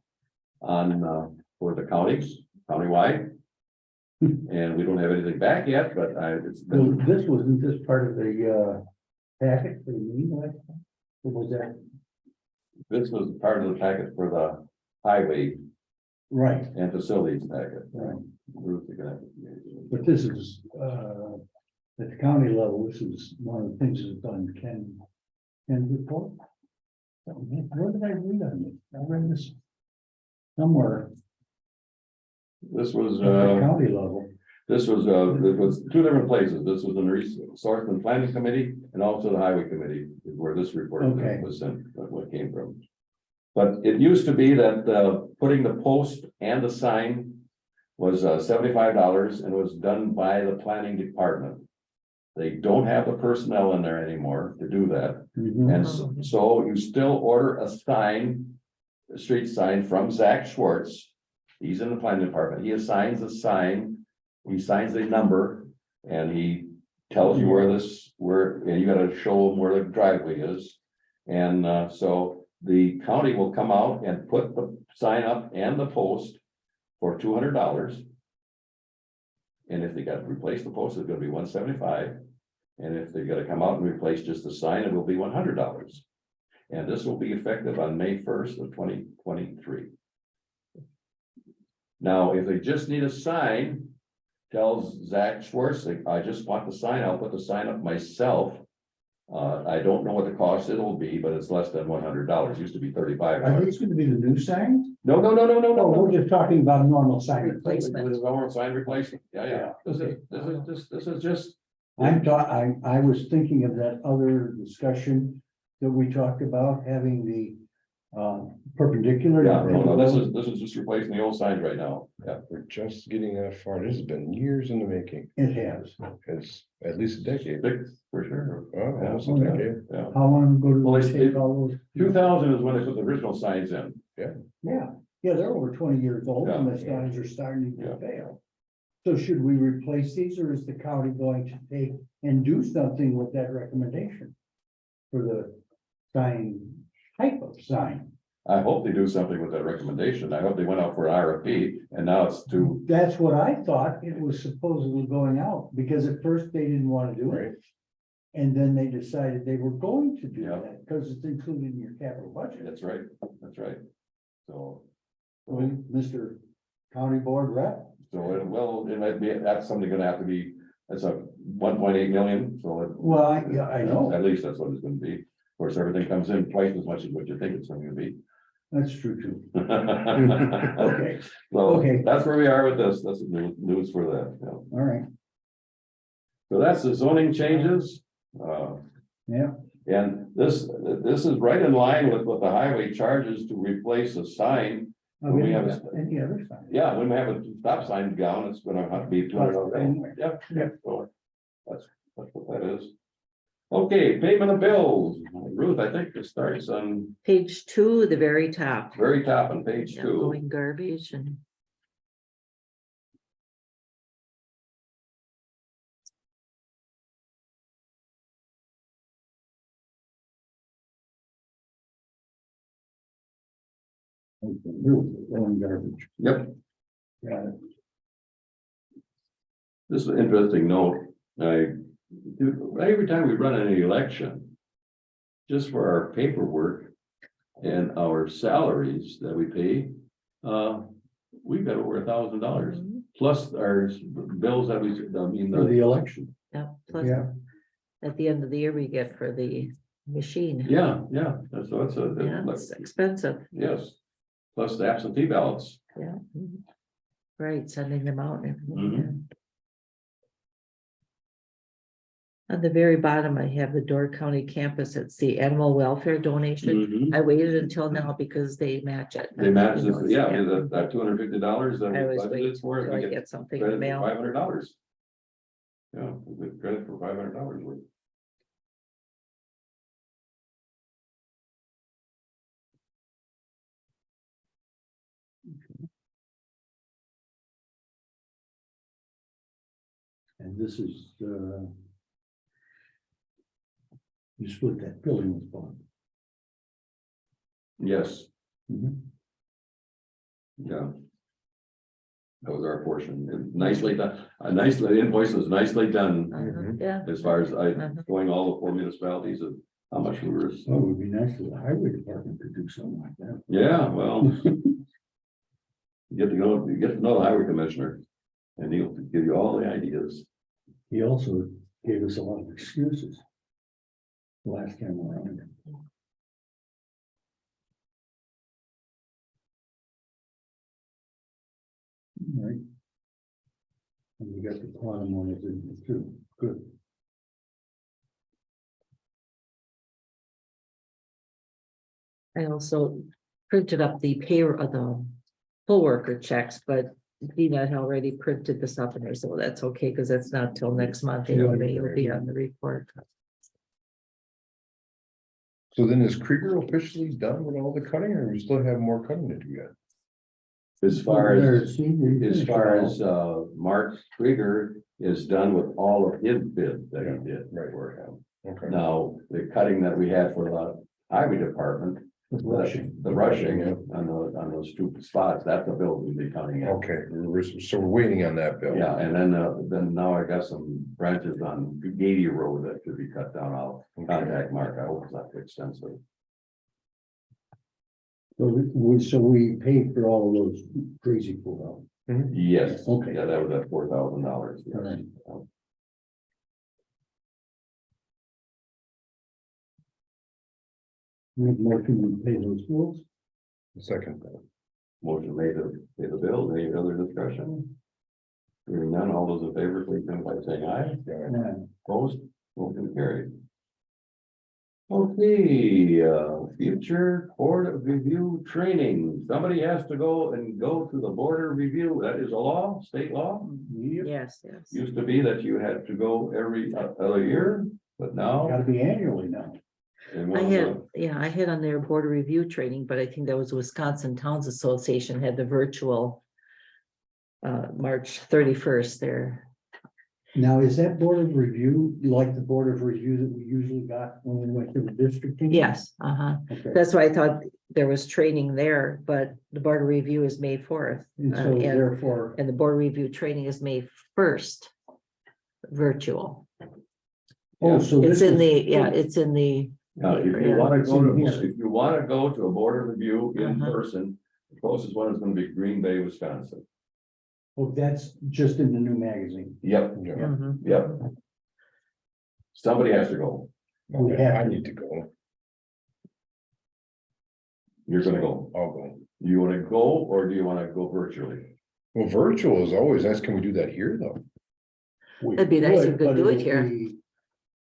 on, for the counties, countywide. And we don't have anything back yet, but it's Well, been, this wasn't this part of the packet for the meeting, like, what was that? this was part of the packet for the highway Right, and facilities packet. right, Ruth, you're gonna- but this is, at the county level, this is one of the things that's on Ken's report. Where did I read on this? I read this somewhere This was, at the county level. This was, it was two different places. This was in the Resource and Planning Committee and also the Highway Committee is where this report Okay. was sent, what came from. But it used to be that, putting the post and the sign was $75 and was done by the planning department. They don't have the personnel in there anymore to do that. Mhm. And so you still order a sign, a street sign from Zach Schwartz. He's in the planning department. He assigns a sign. He signs a number and he tells you and you gotta show them where the driveway is. And so the county will come out and put the sign up and the post for $200. And if they got to replace the post, it's gonna be $175. And if they gotta come out and replace just the sign, it will be $100. And this will be effective on May 1st of 2023. Now, if they just need a sign, tells Zach Schwartz, I just want the sign, I'll put the sign up myself. I don't know what the cost it'll be, but it's less than $100. Used to be Are $35. these gonna be the new signs? No, No, we're just talking about normal sign Replacement. With a normal sign replacement. Yeah. This is just. I was thinking of that other discussion that we talked about, having perpendicular. Yeah, no, this is just replacing the old signs right now, yeah. We're just getting that far. This has been years in the making. It has. It's at least a decade. Six, for sure. Oh, almost a Yeah. decade. Yeah, How long ago Well, did it's- they take all those? 2000 is when they put the original signs in. Yeah, they're over 20 years old and the signs are starting Yeah. to fail. So should we replace these or is the county going to take and do something with that recommendation? For the sign, type of sign? I hope they do something with that recommendation. I hope they went out for an RFP and now it's to, That's what I thought it was supposedly going out, because at first they didn't want to do Right. it. And then they decided they were going to do Yeah. that, because it's included in your capital budget. that's right, that's right. So. Well, Mr. County Board Rep, So, it might be, that's something gonna have to be, that's a 1.8 million, so. well, I know, At least that's what it's gonna be. Of course, everything comes in twice as much as what you think it's gonna be. that's true too. Okay, Okay, so Okay. that's where we are with this. That's news for that. Yeah. all right, So that's the zoning changes. yeah, And this is right in line with what the highway charges to replace a sign. We have a- any other sign? Yeah, when we have a stop sign down, it's gonna have to be $200. Yeah, yeah, so that's what that is. Okay, payment of bills. Ruth, I think it starts on Page 2, the very top. very top on page 2. Going garbage and. Garbage. Yep, Yeah, this is an interesting note. Every time we run an election, just for our paperwork and our salaries that we pay, we've got over $1,000 plus our bills that we, for the election. Yeah, plus Yeah, at the end of the year, we get for the machine. yeah, so Yeah, it's expensive. yes, plus the absentee ballots. Yeah. Right, sending them out and everything. yeah. At the very bottom, I have the Door County campus. It's the animal welfare donation. Mhm. I waited until now because they match it. They match You know, this, it's- yeah, that $250 that we I always budgeted wait for it, till we I get get something in credit the for mail. $500. Yeah, we get credit for $500 worth. and this is, you split that building with bond. Yes, Mhm. yeah. That was our portion, and nicely done, the invoice was nicely done, Yeah. as far as Uh-huh. going all the 4 municipalities of how much we were. Well, it would be nice for the highway department to do something like that. Yeah, well. You get to know the highway commissioner, and he'll give you all the ideas. He also gave us a lot of excuses. Last time around. All right. And we got the quantum on it in too, good. I also printed up the pay of the poll worker checks, but Dina had already printed this up and I said, well, that's okay, because that's not till next month. Anyway, it'll be on the report. So then is Krieger officially done with all the cutting or we still have more cutting to do yet? As far as Mark Krieger is done with all of his bids that he did for him. Okay. Now, the cutting that we had for the highway department, the rushing on those 2 spots, that's the bill we'll be cutting. Okay, so we're waiting on that bill. Yeah, and then now I got some branches on Gady Road that could be cut down. I'll contact Mark. I hope it's not too extensive. So we paid for all of those crazy pull Yes, Okay. yeah, that was at $4,000. All right. Make motion to pay those bills. Second. Motion made to pay the bill. Any other discussion? Hearing none, all those in favor, please signify by saying aye. Yeah. Opposed, motion carried. Okay, future board of review training. Somebody has to go to the board of review. That is a law, state law. Yep, Yes, yes. Used to be that you had to go every other year, but now. gotta be annually now. in I one had, month. yeah, I had on their board of review training, but I think that was Wisconsin Towns Association had the virtual March 31st there. Now, is that board of review like the board of review that we usually got when we went through the district? Yes, Okay, that's why I thought there was training there, but the board of review is May 4th. and so therefore, And the board review training is May 1st, virtual. oh, so It's this in is. the, yeah, it's in the, Now, if Yeah, you wanna it's go in to, here. if you wanna go to a board of review in Uh-huh. person, the closest one is gonna be Green Bay, Wisconsin. Oh, that's just in the new magazine. Yep, Yeah, mhm. yep. Somebody has to go. We okay, have I to. need to go. You're gonna go. I'll go. You wanna go or do you wanna go virtually? Well, virtual is always nice. Can we do that here though? We It'd be nice if we could but do it it'll here. be-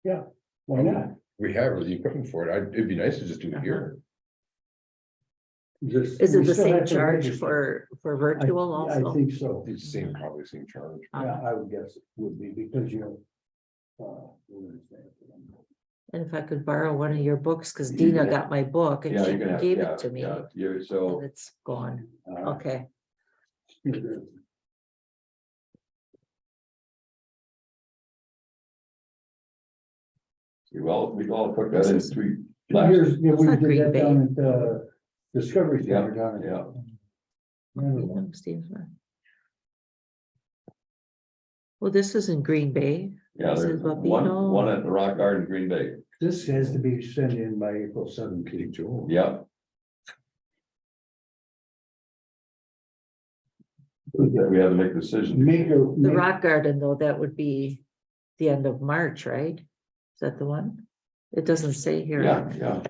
Yeah, why not? We have the equipment for it. It'd be nice to just do it here. Just- Is it we the still same have to charge register. for I virtual also? I think so. It's same, probably same charge. Yeah, I would guess it would be because you. What is that? And if I could borrow one of your books, because Dina got my book and Yeah, she you can have, gave yeah, it to me yeah, you, and so, it's gone. Uh, Okay, we've all took that in This is- three. last- Here's, yeah, we not did Green that Bay. down at Discovery Yeah, Center down at. yeah. Well, this is in Green Bay. Yeah, This there's is Babino. one at the Rock Garden, Green Bay. This has to be sent in by April Big 17th. Joe. Yep. We have to make decisions. The Rock Garden, though, that would be the end of March, right? Is that the one? It doesn't say here. Yeah, yeah.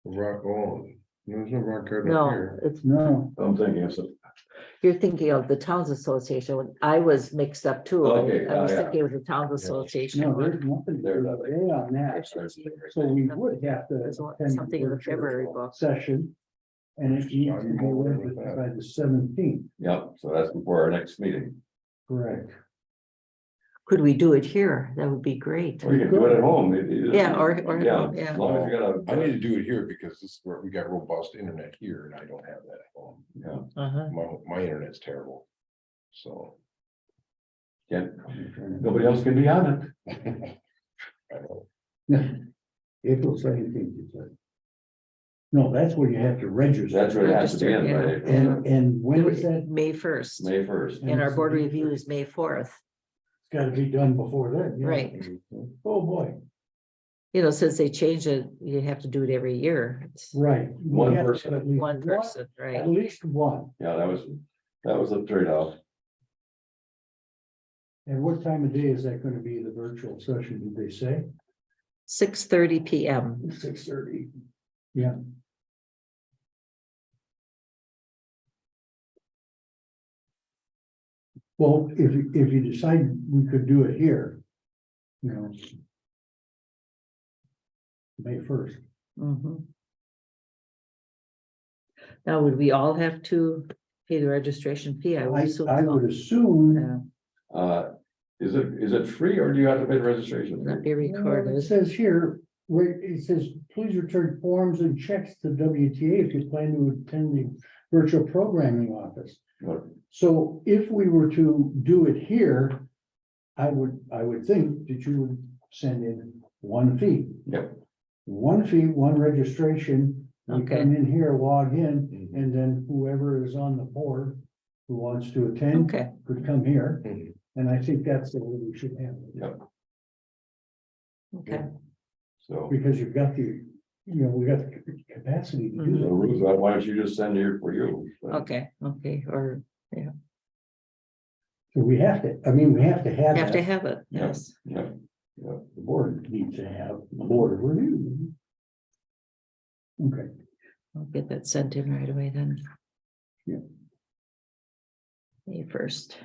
Rock on. There's no rock garden up No, here. it's, No, I'm thinking of some, you're thinking of the Towns Association. I was mixed up too. Okay, I was yeah. thinking of the Towns Association. no, there's nothing There, there on that. So we would have to. There's attend something in the virtual February book. Session. And it needs to be registered by the 17th, yep, so that's before our next meeting. correct? Could we do it here? That would be great. Or you can do it at home. Yeah, or at Yeah, home, yeah. as long as you got I need a. to do it here because this is where we got robust internet here and I don't have that at home. Yeah, Uh-huh. My internet's terrible. So. can't, nobody else can be on it. I don't- April 17th, you said. No, that's where you have to register. That's where it has to be in, Registered, right? And when is that? May 1st, May first. and our board review is May 4th, It's gotta be done before then. yeah. right? Oh, boy, You know, since they changed it, you have to do it every year. It's right. We One have to person. have at least one person, At right? least one. Yeah, that was a trade-off. And what time of day is that gonna be, the virtual session, did they say? 6:30 PM. 6:30. Yeah. Well, if you decide we could do it here, you know. May 1st. Mhm. Now, would we all have to pay the registration fee? I would assume I so. would assume. Yeah, Is it free or do you have to pay the registration? not be Well, It recorded. says here, where it says, please return forms and checks to WTA if you plan to attend the virtual programming office. What? So if we were to do it here, I would think that you would send in one fee. Yep, One fee, one registration. We Okay. come in here, log in, and then whoever is on the board who wants to attend Okay, could come here. Mhm. And I think that's the way we should have it. yep, okay. so. Because you've got the, we got the capacity to do So that. Ruth, why don't you just send here for you? Okay, or So we have to, we have to have have to that. have it, Yeah. yes. Yep, yep. The board needs to have the board of review. Okay, I'll get that sent in right away then. Yeah. May 1st.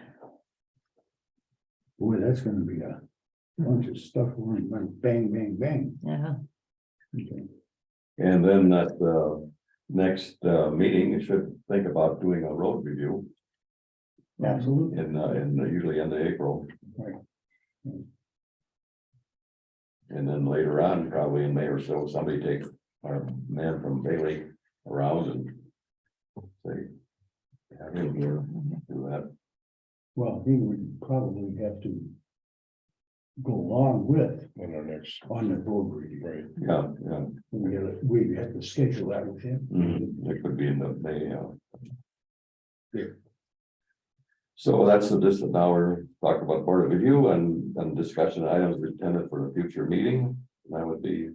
boy, that's gonna be a bunch of stuff, went bang, bang, bang. Yeah. Okay. And then at the next meeting, you should think about doing a road review Absolutely. in usually in the April. Right. And then later on, probably in May or so, somebody take our man from Bailey around and say, have him here, do that. Well, he would probably have to go along with On our next, on the road review. right, Yeah. We have to schedule that with him. It could be in the May. Yeah. So that's the distant hour, talk about board of review and discussion items intended for a future meeting. That would be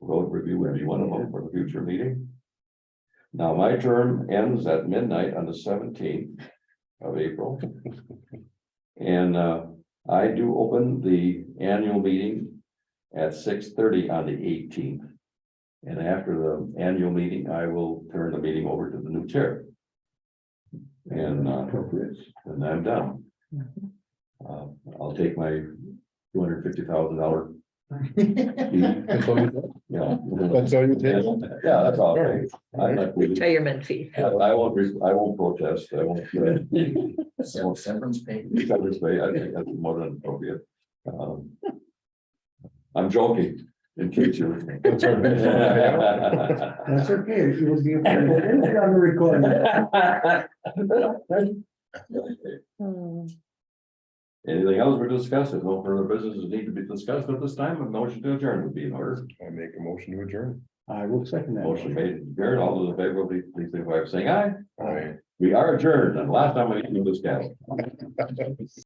road review would be one of them for the future meeting. Now, my term ends at midnight on the 17th of April. And I do open the annual meeting at 6:30 on the 18th. And after the annual meeting, I will turn the meeting over to the new chair. And Appropriate. and I'm done. I'll take my $250,000. that's all you, Yeah. that's all you take? Yeah, that's all. right. I'm not really- Retirement fee. I won't protest. I won't. Severance pay. Severance pay, I think that's more than appropriate. I'm joking, in case you're. That's our big fun, That's okay. It will be on the recording. Anything else we're discussing? No further businesses need to be discussed at this time. A motion to adjourn would be in order. I make a motion to adjourn. I will second that. Motion made, adjourned. All those in favor, please signify by saying aye. Aye. We are adjourned, and last time we did this,